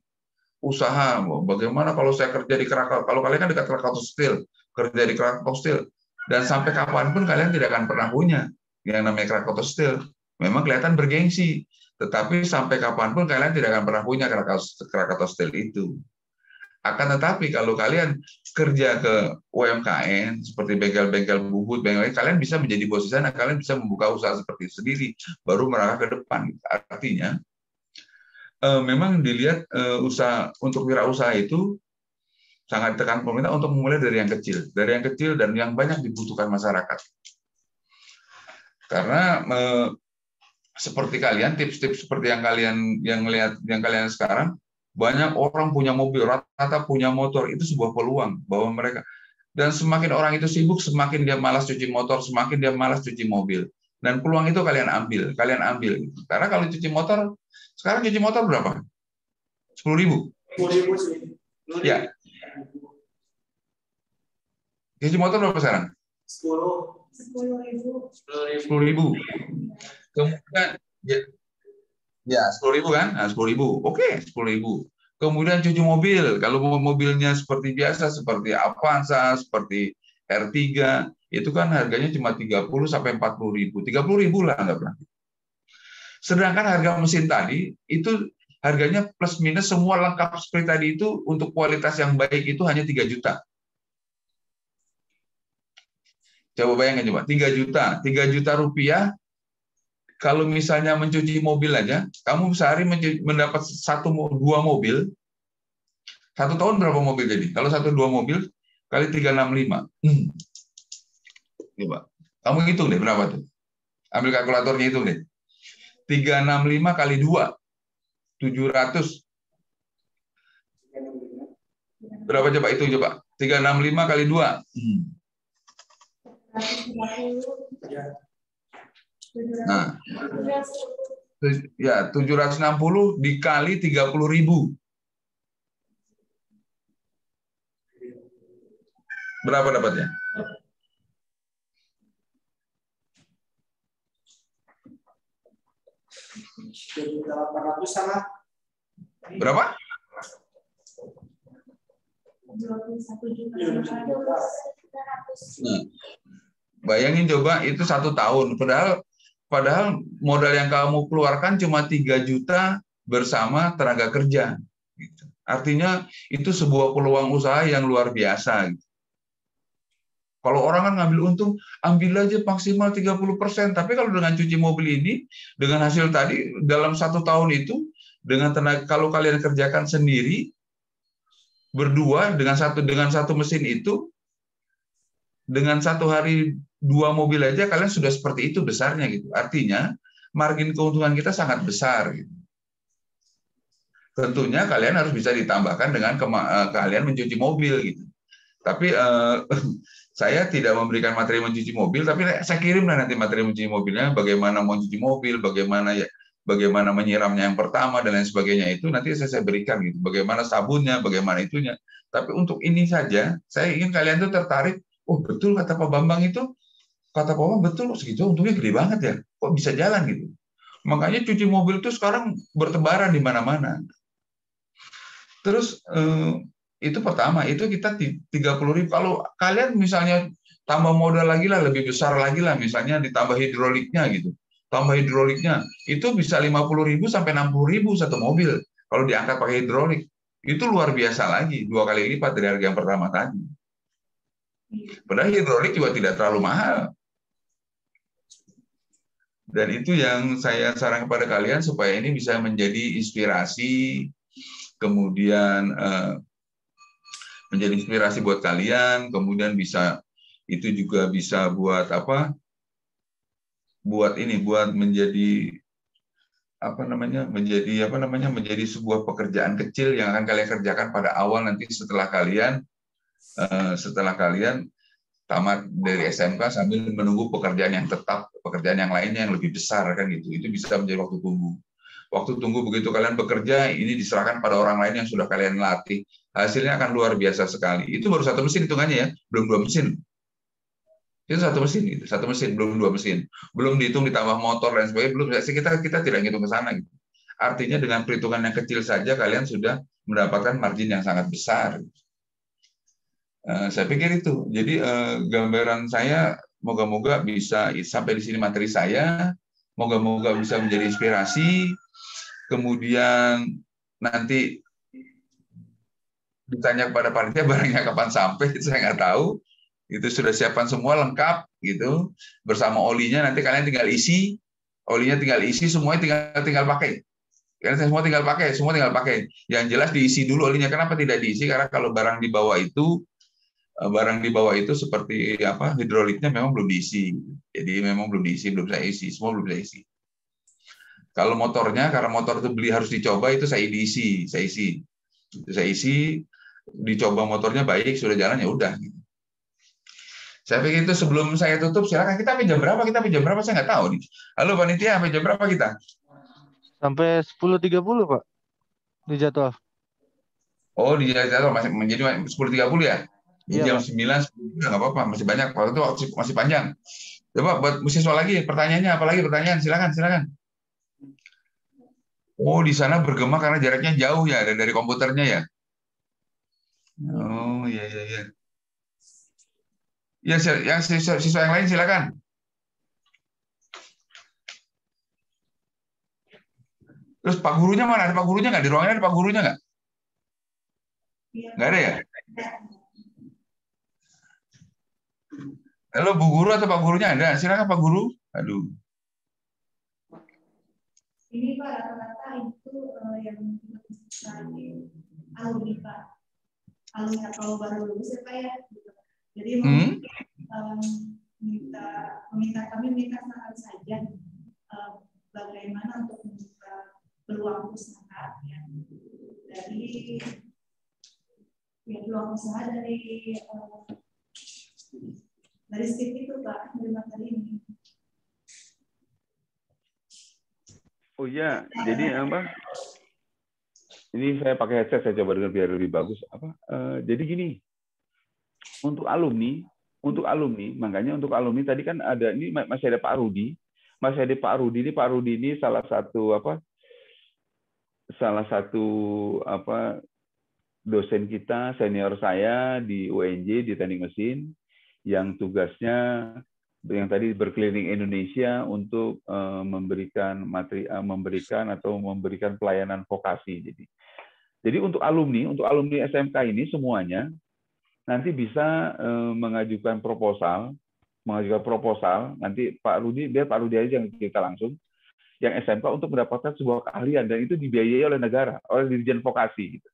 usaha, bagaimana kalau saya kerja di Krakatau, kalau kalian kan dekat Krakatau Steel, kerja di Krakatau Steel, dan sampai kapanpun kalian tidak akan pernah punya yang namanya Krakatau Steel. Memang kelihatan bergengsi, tetapi sampai kapanpun kalian tidak akan pernah punya Krakatau Steel itu. Akan tetapi kalau kalian kerja ke UMKM seperti bengkel-bengkel bubut, kalian bisa menjadi bos di sana, kalian bisa membuka usaha seperti itu sendiri, baru merangkak ke depan. Artinya memang dilihat usaha untuk wirausaha itu sangat ditekan pemerintah untuk memulai dari yang kecil dan yang banyak dibutuhkan masyarakat. Karena seperti kalian, tips-tips seperti yang kalian sekarang, banyak orang punya mobil, rata-rata punya motor, itu sebuah peluang bahwa mereka, dan semakin orang itu sibuk, semakin dia malas cuci motor, semakin dia malas cuci mobil. Dan peluang itu kalian ambil. Karena kalau cuci motor, sekarang cuci motor berapa? 10.000. 10.000 sih. Ya. Cuci motor berapa sekarang? 10.000. 10.000. Kemudian ya 10.000 kan? Nah, 10.000. Oke, 10.000. Kemudian cuci mobil. Kalau mobilnya seperti biasa, seperti Avanza, seperti R3, itu kan harganya cuma 30 sampai 40.000. 30.000 lah nggak berarti. Sedangkan harga mesin tadi itu harganya plus minus semua lengkap seperti tadi itu untuk kualitas yang baik itu hanya 3 juta. Coba bayangkan coba, 3 juta. 3 juta rupiah. Kalau misalnya mencuci mobil aja, kamu sehari mendapat 1-2 mobil, 1 tahun berapa mobil jadi? Kalau 1-2 mobil kali 365. Coba, kamu hitung deh berapa tuh? Ambil kalkulatornya hitung deh. 365 kali 2, 700. Berapa coba itu coba? 365 kali 2. Nah, ya 760 dikali 30.000. Berapa dapatnya? Berapa? 21.500. Nah, bayangin coba itu 1 tahun. Padahal modal yang kamu keluarkan cuma 3 juta bersama tenaga kerja. Artinya itu sebuah peluang usaha yang luar biasa. Kalau orang kan ngambil untung, ambil aja maksimal 30%. Tapi kalau dengan cuci mobil ini, dengan hasil tadi, dalam 1 tahun itu, dengan tenaga, kalau kalian kerjakan sendiri, berdua, dengan satu mesin itu, dengan 1 hari 2 mobil aja, kalian sudah seperti itu besarnya gitu. Artinya, margin keuntungan kita sangat besar. Gitu. Tentunya kalian harus bisa ditambahkan dengan keahlian mencuci mobil gitu. Tapi saya tidak memberikan materi mencuci mobil, tapi saya kirimlah nanti materi mencuci mobilnya, bagaimana mencuci mobil, bagaimana menyiramnya yang pertama dan lain sebagainya itu nanti saya berikan gitu. Bagaimana sabunnya, bagaimana itunya. Tapi untuk ini saja, saya ingin kalian tuh tertarik. Oh betul kata Pak Bambang itu, kata Pak Bambang betul segitu, untungnya gede banget ya. Kok bisa jalan gitu? Makanya cuci mobil itu sekarang bertebaran di mana-mana. Terus itu pertama, itu kita 30.000. Kalau kalian misalnya tambah modal lagi lah, lebih besar lagi lah, misalnya ditambah hidroliknya gitu. Tambah hidroliknya, itu bisa 50.000 sampai 60.000 satu mobil. Kalau diangkat pakai hidrolik, itu luar biasa lagi, 2 kali lipat dari harga yang pertama tadi. Padahal hidrolik juga tidak terlalu mahal. Dan itu yang saya sarankan kepada kalian supaya ini bisa menjadi inspirasi, kemudian menjadi inspirasi buat kalian, kemudian bisa itu juga bisa buat apa? Buat menjadi menjadi sebuah pekerjaan kecil yang akan kalian kerjakan pada awal nanti setelah kalian tamat dari SMK sambil menunggu pekerjaan yang tetap, pekerjaan yang lainnya yang lebih besar kan gitu. Itu bisa menjadi waktu tunggu. Waktu tunggu begitu kalian bekerja, ini diserahkan pada orang lain yang sudah kalian latih. Hasilnya akan luar biasa sekali. Itu baru 1 mesin hitungannya ya, belum 2 mesin. Itu 1 mesin gitu, 1 mesin belum 2 mesin. Belum dihitung ditambah motor dan sebagainya, belum. Kita tidak hitung ke sana gitu. Artinya dengan perhitungan yang kecil saja kalian sudah mendapatkan margin yang sangat besar. Saya pikir itu. Jadi gambaran saya moga-moga bisa sampai di sini materi saya, moga-moga bisa menjadi inspirasi. Kemudian nanti ditanya kepada panitia barangnya kapan sampai, saya nggak tahu. Itu sudah siapkan semua lengkap gitu. Bersama olinya nanti kalian tinggal isi, olinya tinggal isi, semuanya tinggal pakai. Kalian semua tinggal pakai. Yang jelas diisi dulu olinya. Kenapa tidak diisi? Karena kalau barang di bawah itu seperti apa, hidroliknya memang belum diisi. Jadi memang belum diisi, belum saya isi, semua belum saya isi. Kalau motornya, karena motor itu beli harus dicoba, itu saya isi. Saya isi, dicoba motornya baik, sudah jalan ya udah. Saya pikir itu sebelum saya tutup, silakan kita sampai jam berapa? Saya nggak tahu nih. Halo panitia, sampai jam berapa kita? Sampai 10.30 Pak di jadwal. Oh, di jadwal masih menjadi 10.30 ya? Di Iya, jam Pak. 9, 10 nggak apa-apa, masih banyak. Waktu itu masih panjang. Coba buat mahasiswa lagi, pertanyaannya apalagi pertanyaan? Silakan. Oh, di sana bergema karena jaraknya jauh ya, dari komputernya ya? Oh, iya. Ya, yang siswa yang lain silakan. Terus Pak Gurunya mana? Ada Pak Gurunya nggak? Di ruangannya ada Pak Gurunya nggak? Nggak ada ya? Halo Bu Guru atau Pak Gurunya ada? Silakan Pak Guru. Aduh. Ini Pak rata-rata itu yang alumni Pak. Alumni kalau baru lulus ya Pak ya. Jadi kami minta saran saja bagaimana untuk membuka peluang usaha ya. Dari peluang usaha dari stip itu Pak, dari materi ini. Oh iya, jadi apa? Ini saya pakai headset, saya coba dengar biar lebih bagus. Jadi gini, untuk alumni, makanya untuk alumni tadi kan ada ini masih ada Pak Rudi, Pak Rudi ini salah satu dosen kita senior saya di UNJ di teknik mesin yang tugasnya yang tadi berkeliling Indonesia untuk memberikan pelayanan vokasi. Jadi untuk alumni SMK ini semuanya nanti bisa mengajukan proposal nanti Pak Rudi aja yang kita langsung yang SMK untuk mendapatkan sebuah keahlian dan itu dibiayai oleh negara, oleh Dirjen Vokasi gitu.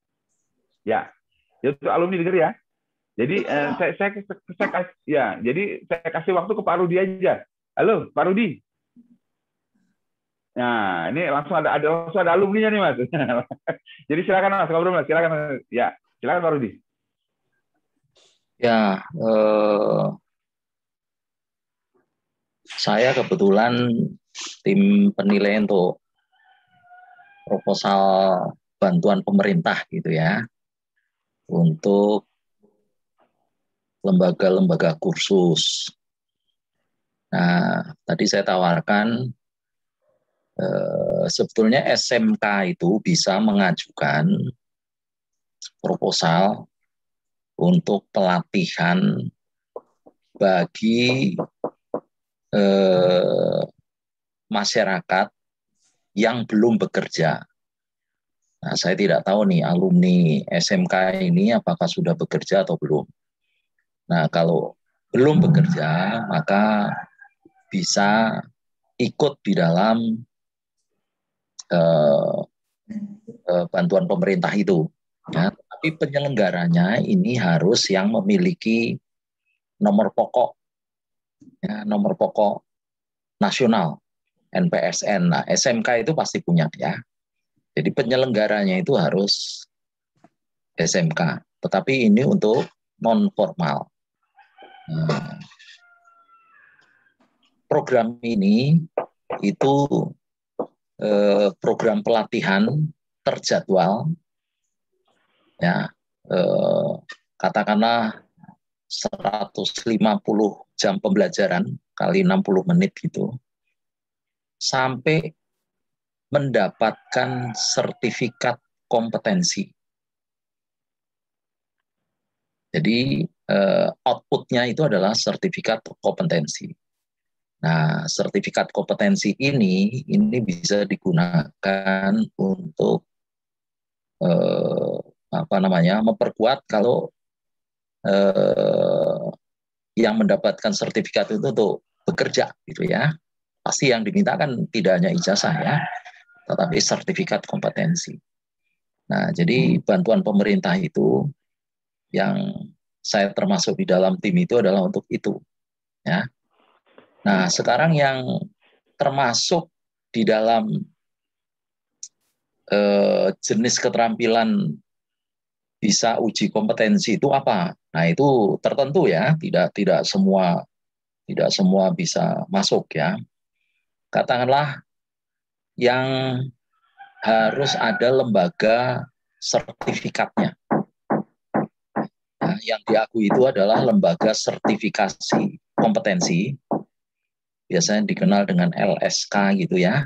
Ya itu alumni dengar ya. Jadi saya kasih waktu ke Pak Rudi aja. Halo Pak Rudi. Nah ini langsung ada alumninya nih Mas. Jadi silakan Mas ngobrol Mas. Silakan Pak Rudi. Ya, saya kebetulan tim penilai untuk proposal bantuan pemerintah gitu ya untuk lembaga-lembaga kursus. Nah, tadi saya tawarkan sebetulnya SMK itu bisa mengajukan proposal untuk pelatihan bagi masyarakat yang belum bekerja. Nah, saya tidak tahu nih alumni SMK ini apakah sudah bekerja atau belum. Nah, kalau belum bekerja, maka bisa ikut di dalam bantuan pemerintah itu. Ya, tapi penyelenggaranya ini harus yang memiliki nomor pokok, ya, nomor pokok nasional NPSN. Nah, SMK itu pasti punya ya. Jadi penyelenggaranya itu harus SMK. Tetapi ini untuk non formal. Nah, program ini itu program pelatihan terjadwal, ya, katakanlah 150 jam pembelajaran kali 60 menit gitu, sampai mendapatkan sertifikat kompetensi. Jadi outputnya itu adalah sertifikat kompetensi. Nah, sertifikat kompetensi ini bisa digunakan untuk memperkuat kalau yang mendapatkan sertifikat itu untuk bekerja, gitu ya. Pasti yang diminta kan tidak hanya ijazah ya, tetapi sertifikat kompetensi. Nah, jadi bantuan pemerintah itu yang saya termasuk di dalam tim itu adalah untuk itu, ya. Nah, sekarang yang termasuk di dalam jenis keterampilan bisa uji kompetensi itu apa? Nah, itu tertentu ya, tidak semua bisa masuk ya. Katakanlah yang harus ada lembaga sertifikatnya. Nah, yang diakui itu adalah lembaga sertifikasi kompetensi, biasanya dikenal dengan LSK gitu ya,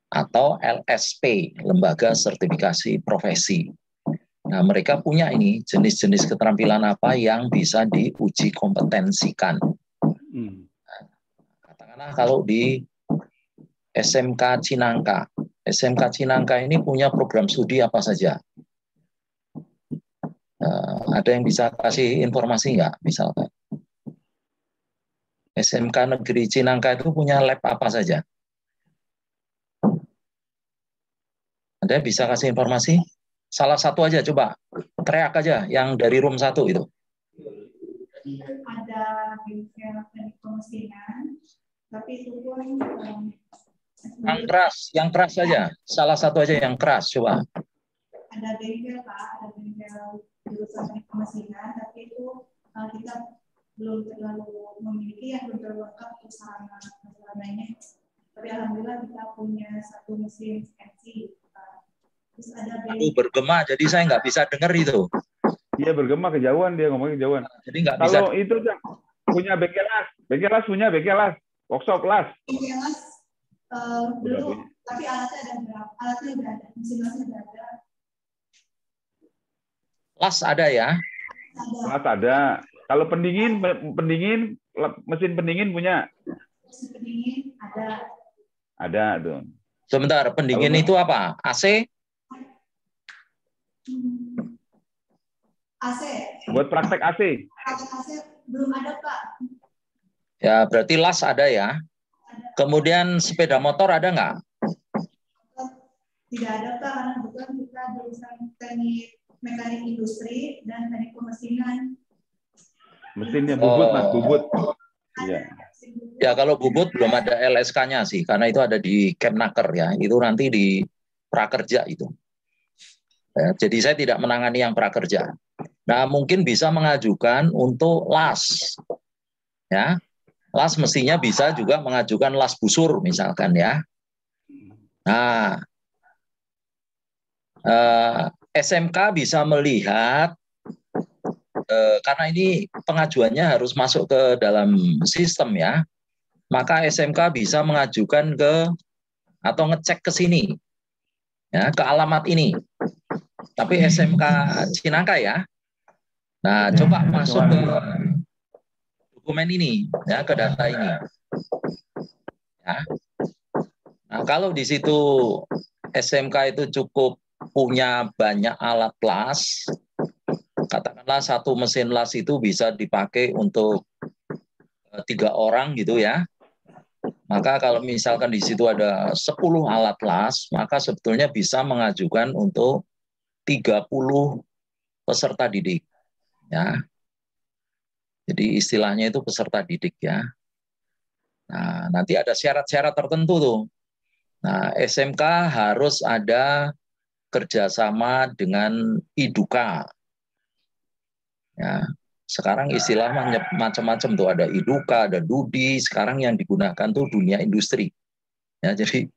atau LSP, lembaga sertifikasi profesi. Nah, mereka punya ini jenis-jenis keterampilan apa yang bisa diuji kompetensikan. Nah, katakanlah kalau di SMK Cinangka ini punya program studi apa saja? Ada yang bisa kasih informasi nggak? Misalkan SMK Negeri Cinangka itu punya lab apa saja? Ada yang bisa kasih informasi? Salah satu aja, coba teriak aja yang dari room 1 itu. Ada bengkel teknik pemesinan, tapi itu pun yang keras saja. Salah satu aja yang keras, coba. Ada bengkel Pak, ada bengkel jurusan teknik pemesinan, tapi itu kita belum terlalu memiliki yang belum terlalu lengkap untuk sarananya. Tapi alhamdulillah kita punya satu mesin CNC. Terus ada bergema, jadi saya nggak bisa dengar itu. Iya, bergema, kejauhan dia ngomongnya kejauhan. Jadi nggak bisa. Kalau itu punya bengkel las punya bengkel las, workshop las. Bengkel las belum, tapi alatnya ada berapa? Alatnya udah ada, mesin lasnya udah ada. Las ada ya? Las ada. Kalau pendingin, mesin pendingin punya? Mesin pendingin ada. Ada tuh. Sebentar, pendingin itu apa? AC? AC. Buat praktek AC. Praktek AC belum ada, Pak. Ya, berarti las ada ya. Kemudian sepeda motor ada nggak? Tidak ada, Pak, karena kebetulan kita jurusan teknik mekanik industri dan teknik pemesinan. Mesinnya bubut, Mas, bubut. Iya. Ya, kalau bubut belum ada LSK-nya sih, karena itu ada di Kemnaker ya. Itu nanti di prakerja itu. Ya, jadi saya tidak menangani yang prakerja. Nah, mungkin bisa mengajukan untuk las. Ya. Las mestinya bisa juga mengajukan las busur misalkan ya. Nah, SMK bisa melihat karena ini pengajuannya harus masuk ke dalam sistem ya, maka SMK bisa mengajukan ke atau ngecek ke sini ya, ke alamat ini. Tapi SMK Cinangka ya. Nah, coba masuk ke dokumen ini ya, ke data ini. Ya. Nah, kalau di situ SMK itu cukup punya banyak alat las, katakanlah satu mesin las itu bisa dipakai untuk 3 orang gitu ya. Maka kalau misalkan di situ ada 10 alat las, maka sebetulnya bisa mengajukan untuk 30 peserta didik. Ya. Jadi istilahnya itu peserta didik ya. Nah, nanti ada syarat-syarat tertentu tuh. Nah, SMK harus ada kerjasama dengan IDUKA. Ya, sekarang istilahnya macam-macam tuh, ada IDUKA, ada DUDI. Sekarang yang digunakan tuh dunia industri. Ya, jadi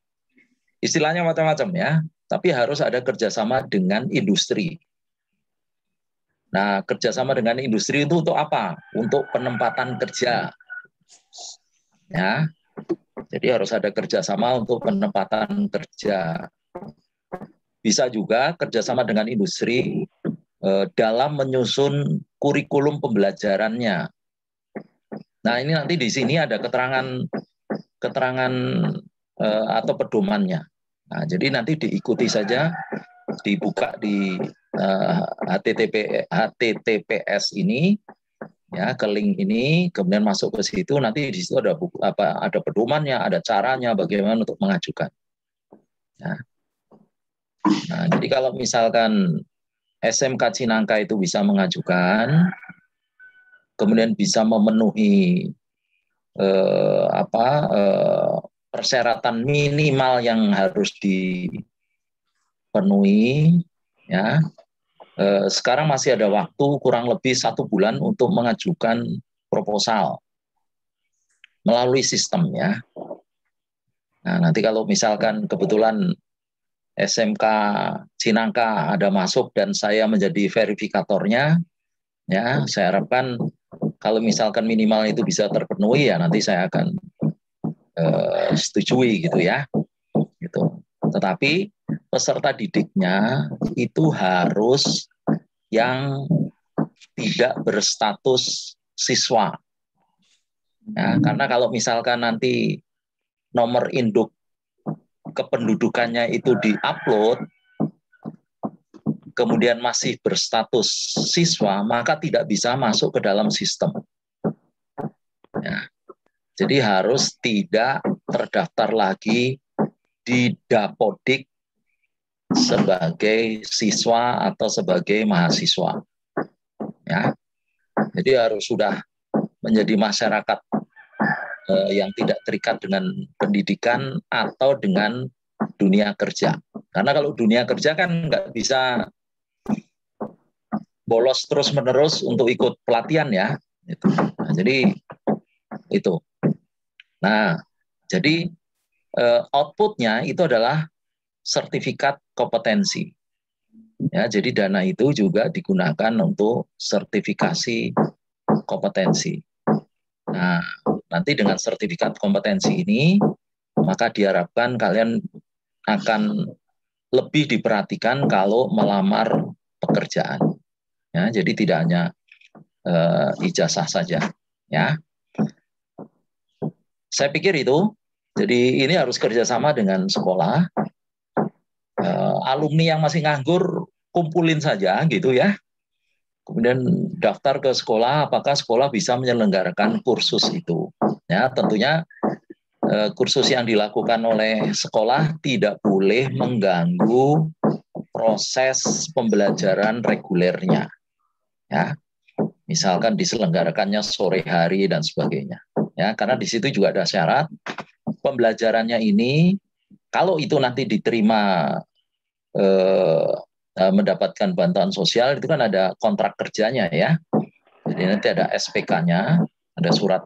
istilahnya macam-macam ya. Tapi harus ada kerjasama dengan industri. Nah, kerjasama dengan industri itu untuk apa? Untuk penempatan kerja. Ya. Jadi harus ada kerjasama untuk penempatan kerja. Bisa juga kerjasama dengan industri dalam menyusun kurikulum pembelajarannya. Nah, ini nanti di sini ada keterangan atau pedomannya. Nah, jadi nanti diikuti saja, dibuka di HTTPS ini, ya, ke link ini, kemudian masuk ke situ. Nanti di situ ada ada pedomannya, ada caranya bagaimana untuk mengajukan. Ya. Nah, jadi kalau misalkan SMK Cinangka itu bisa mengajukan, kemudian bisa memenuhi persyaratan minimal yang harus dipenuhi, ya. Sekarang masih ada waktu kurang lebih 1 bulan untuk mengajukan proposal melalui sistem, ya. Nah, nanti kalau misalkan kebetulan SMK Cinangka ada masuk dan saya menjadi verifikatornya, ya, saya harapkan kalau misalkan minimal itu bisa terpenuhi, ya nanti saya akan setujui gitu, ya. Gitu. Tetapi peserta didiknya itu harus yang tidak berstatus siswa. Ya, karena kalau misalkan nanti nomor induk kependudukannya itu diupload, kemudian masih berstatus siswa, maka tidak bisa masuk ke dalam sistem. Ya. Jadi harus tidak terdaftar lagi di Dapodik sebagai siswa atau sebagai mahasiswa. Ya. Jadi harus sudah menjadi masyarakat yang tidak terikat dengan pendidikan atau dengan dunia kerja. Karena kalau dunia kerja kan nggak bisa bolos terus-menerus untuk ikut pelatihan, ya. Nah, jadi itu. Nah, jadi outputnya itu adalah sertifikat kompetensi. Ya, jadi dana itu juga digunakan untuk sertifikasi kompetensi. Nah, nanti dengan sertifikat kompetensi ini, maka diharapkan kalian akan lebih diperhatikan kalau melamar pekerjaan. Ya, jadi tidak hanya ijazah saja. Ya, saya pikir itu. Jadi ini harus kerjasama dengan sekolah. Alumni yang masih nganggur kumpulin saja, gitu, ya. Kemudian daftar ke sekolah, apakah sekolah bisa menyelenggarakan kursus itu. Ya, tentunya kursus yang dilakukan oleh sekolah tidak boleh mengganggu proses pembelajaran regulernya. Ya, misalkan diselenggarakannya sore hari dan sebagainya. Ya, karena di situ juga ada syarat pembelajarannya ini, kalau itu nanti diterima mendapatkan bantuan sosial, itu kan ada kontrak kerjanya, ya. Jadi nanti ada SPK-nya, ada surat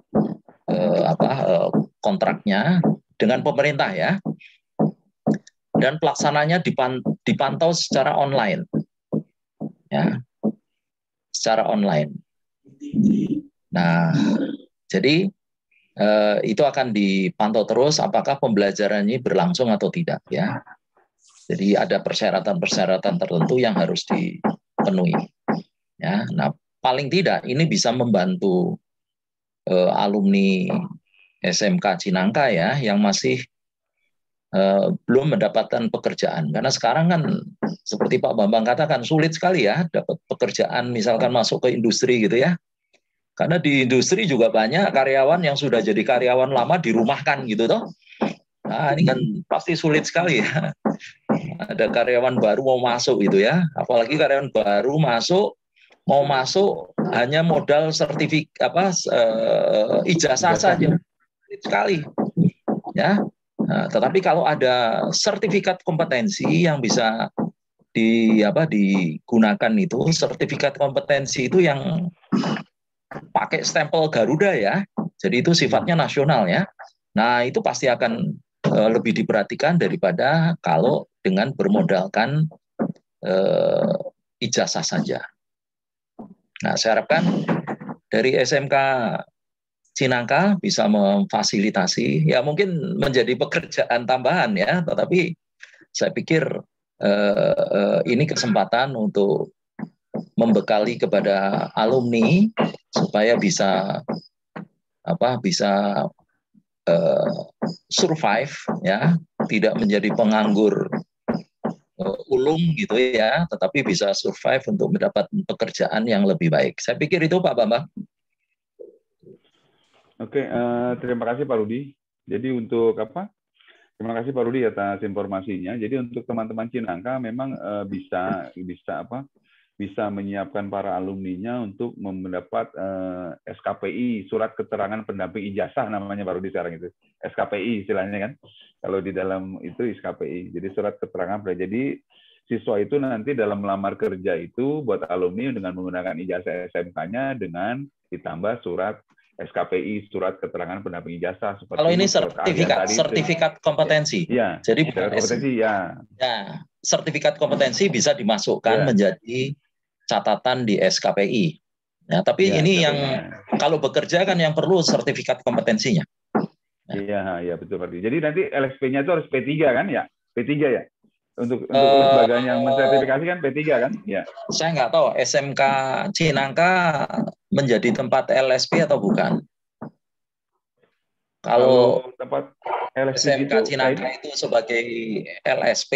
kontraknya dengan pemerintah, ya. Dan pelaksananya dipantau secara online, ya, secara online. Nah, jadi itu akan dipantau terus apakah pembelajaran ini berlangsung atau tidak, ya. Jadi ada persyaratan-persyaratan tertentu yang harus dipenuhi. Ya, nah paling tidak ini bisa membantu alumni SMK Cinangka, ya, yang masih belum mendapatkan pekerjaan. Karena sekarang kan seperti Pak Bambang katakan sulit sekali, ya, dapat pekerjaan misalkan masuk ke industri, gitu, ya. Karena di industri juga banyak karyawan yang sudah jadi karyawan lama dirumahkan, gitu, toh. Nah, ini kan pasti sulit sekali, ya. Ada karyawan baru mau masuk, gitu, ya. Apalagi karyawan baru mau masuk hanya modal ijazah saja. Sulit sekali, ya. Nah, tetapi kalau ada sertifikat kompetensi yang bisa digunakan, itu sertifikat kompetensi itu yang pakai stempel Garuda, ya. Jadi itu sifatnya nasional, ya. Nah, itu pasti akan lebih diperhatikan daripada kalau dengan bermodalkan ijazah saja. Nah, saya harapkan dari SMK Cinangka bisa memfasilitasi, ya mungkin menjadi pekerjaan tambahan ya, tetapi saya pikir ini kesempatan untuk membekali kepada alumni supaya bisa survive ya, tidak menjadi penganggur ulung gitu ya, tetapi bisa survive untuk mendapat pekerjaan yang lebih baik. Saya pikir itu Pak Bambang. Oke, terima kasih Pak Rudi. Jadi untuk terima kasih Pak Rudi atas informasinya. Jadi untuk teman-teman Cinangka memang bisa menyiapkan para alumninya untuk mendapat SKPI, surat keterangan pendamping ijazah namanya Pak Rudi sekarang itu. SKPI istilahnya kan. Kalau di dalam itu SKPI. Jadi surat keterangan. Jadi siswa itu nanti dalam melamar kerja itu buat alumni dengan menggunakan ijazah SMK-nya dengan ditambah surat SKPI, surat keterangan pendamping ijazah. Kalau ini sertifikat kompetensi. Ya, jadi kompetensi ya. Ya, sertifikat kompetensi bisa dimasukkan menjadi catatan di SKPI. Ya, tapi ini yang kalau bekerja kan yang perlu sertifikat kompetensinya. Iya, betul Pak. Jadi nanti LSP-nya itu harus P3 kan ya? P3 ya? Untuk bagian yang mensertifikasi kan P3 kan? Ya. Saya nggak tahu SMK Cinangka menjadi tempat LSP atau bukan. Kalau tempat LSP SMK Cinangka itu sebagai LSP,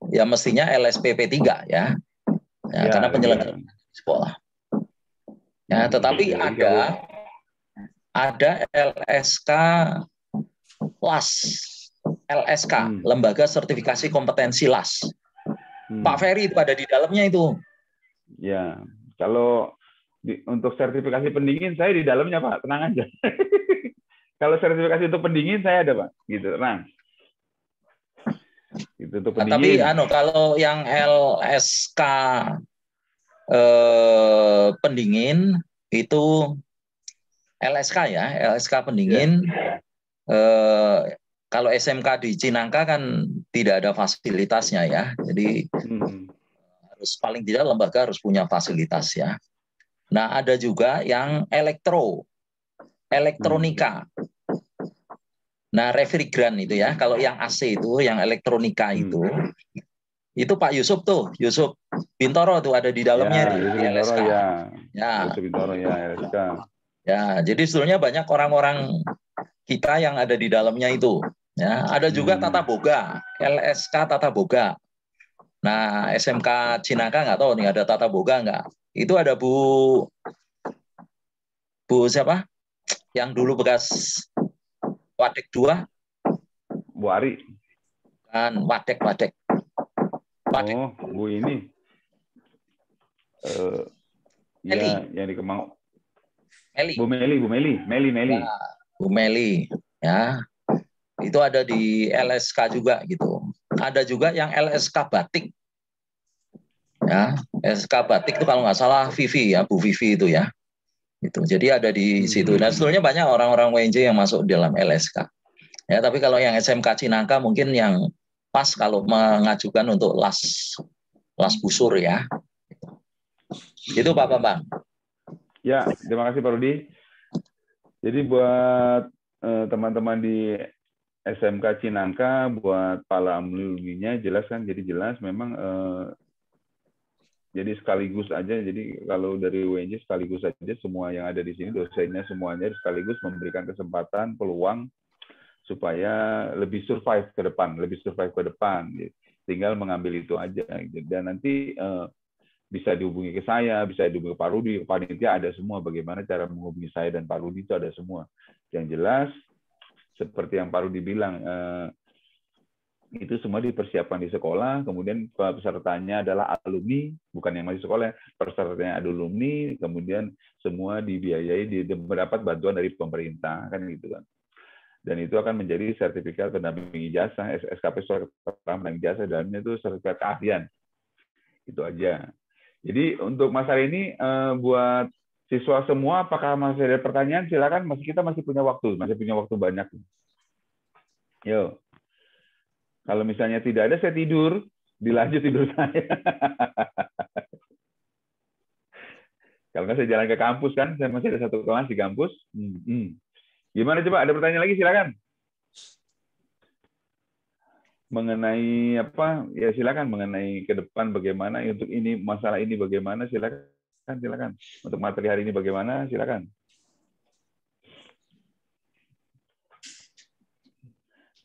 ya mestinya LSP P3 ya. Karena penyelenggara sekolah. Ya, tetapi ada LSK LAS. LSK, Lembaga Sertifikasi Kompetensi LAS. Pak Ferry itu ada di dalamnya itu. Ya, kalau untuk sertifikasi pendingin saya di dalamnya Pak, tenang aja. Kalau sertifikasi untuk pendingin saya ada Pak, gitu, tenang. Itu untuk pendingin. Tapi kalau yang LSK pendingin itu LSK ya, LSK pendingin. Kalau SMK di Cinangka kan tidak ada fasilitasnya ya, jadi harus paling tidak lembaga harus punya fasilitas ya. Nah ada juga yang elektronika. Nah refrigeran itu ya, kalau yang AC itu, yang elektronika itu Pak Yusuf Yusuf Bintoro tuh ada di dalamnya di LSK. Yusuf Bintoro ya LSK. Ya, jadi sebetulnya banyak orang-orang kita yang ada di dalamnya itu. Ya, ada juga Tata Boga, LSK Tata Boga. Nah, SMK Cinangka nggak tahu nih ada Tata Boga nggak? Itu ada Bu siapa? Yang dulu bekas Wadek 2. Bu Ari. Kan Wadek. Oh, Bu ini. Ya, yang di Kemang. Bu Meli. Ya, Bu Meli, ya. Itu ada di LSK juga gitu. Ada juga yang LSK Batik. Ya, LSK Batik itu kalau nggak salah Vivi ya, Bu Vivi itu ya. Itu. Jadi ada di situ. Nah, sebetulnya banyak orang-orang WNJ yang masuk dalam LSK. Ya, tapi kalau yang SMK Cinangka mungkin yang pas kalau mengajukan untuk las busur ya. Itu Pak Bambang. Ya, terima kasih Pak Rudi. Jadi buat teman-teman di SMK Cinangka, buat para alumninya jelas kan, jadi jelas memang jadi sekaligus aja. Jadi kalau dari UNJ sekaligus aja semua yang ada di sini dosennya semuanya sekaligus memberikan kesempatan, peluang supaya lebih survive ke depan. Tinggal mengambil itu aja. Dan nanti bisa dihubungi ke saya, bisa dihubungi ke Pak Rudi, panitia ada semua. Bagaimana cara menghubungi saya dan Pak Rudi itu ada semua. Yang jelas seperti yang Pak Rudi bilang, itu semua dipersiapkan di sekolah, kemudian pesertanya adalah alumni, bukan yang masih sekolah, pesertanya ada alumni, kemudian semua dibiayai, mendapat bantuan dari pemerintah, kan gitu kan. Dan itu akan menjadi sertifikat pendamping ijazah, SKP surat pendamping ijazah, dan itu sertifikat keahlian. Itu aja. Jadi untuk masa ini buat siswa semua, apakah masih ada pertanyaan? Silakan, kita masih punya waktu banyak. Yo. Kalau misalnya tidak ada, saya tidur, dilanjut tidur saya. Kalau nggak saya jalan ke kampus kan, saya masih ada satu kelas di kampus. Gimana coba? Ada pertanyaan lagi? Silakan. Mengenai apa? Ya silakan. Mengenai ke depan bagaimana? Untuk ini masalah ini bagaimana? Silakan. Untuk materi hari ini bagaimana? Silakan.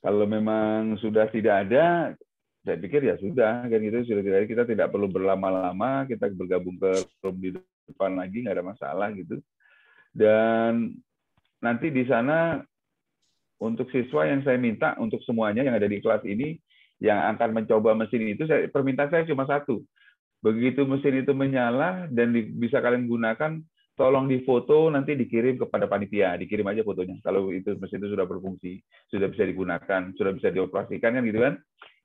Kalau memang sudah tidak ada, saya pikir ya sudah, kan gitu sudah tidak ada, kita tidak perlu berlama-lama, kita bergabung ke room di depan lagi, nggak ada masalah gitu. Dan nanti di sana untuk siswa yang saya minta untuk semuanya yang ada di kelas ini yang akan mencoba mesin itu, permintaan saya cuma satu. Begitu mesin itu menyala dan bisa kalian gunakan, tolong difoto nanti dikirim kepada panitia, dikirim aja fotonya. Kalau itu mesin itu sudah berfungsi, sudah bisa digunakan, sudah bisa dioperasikan kan gitu kan,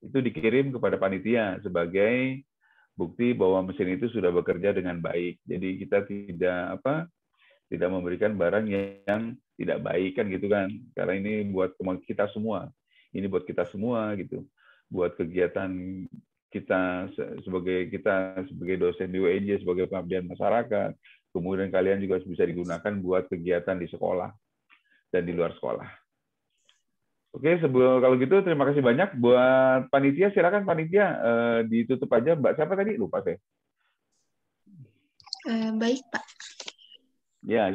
itu dikirim kepada panitia sebagai bukti bahwa mesin itu sudah bekerja dengan baik. Jadi kita tidak memberikan barang yang tidak baik kan gitu kan, karena ini buat kita semua, gitu, buat kegiatan kita sebagai dosen di UNJ, sebagai pengabdian masyarakat, kemudian kalian juga bisa digunakan buat kegiatan di sekolah dan di luar sekolah. Oke, kalau gitu terima kasih banyak buat panitia. Silakan panitia ditutup aja. Mbak siapa tadi? Lupa saya. Baik, Pak. Ya.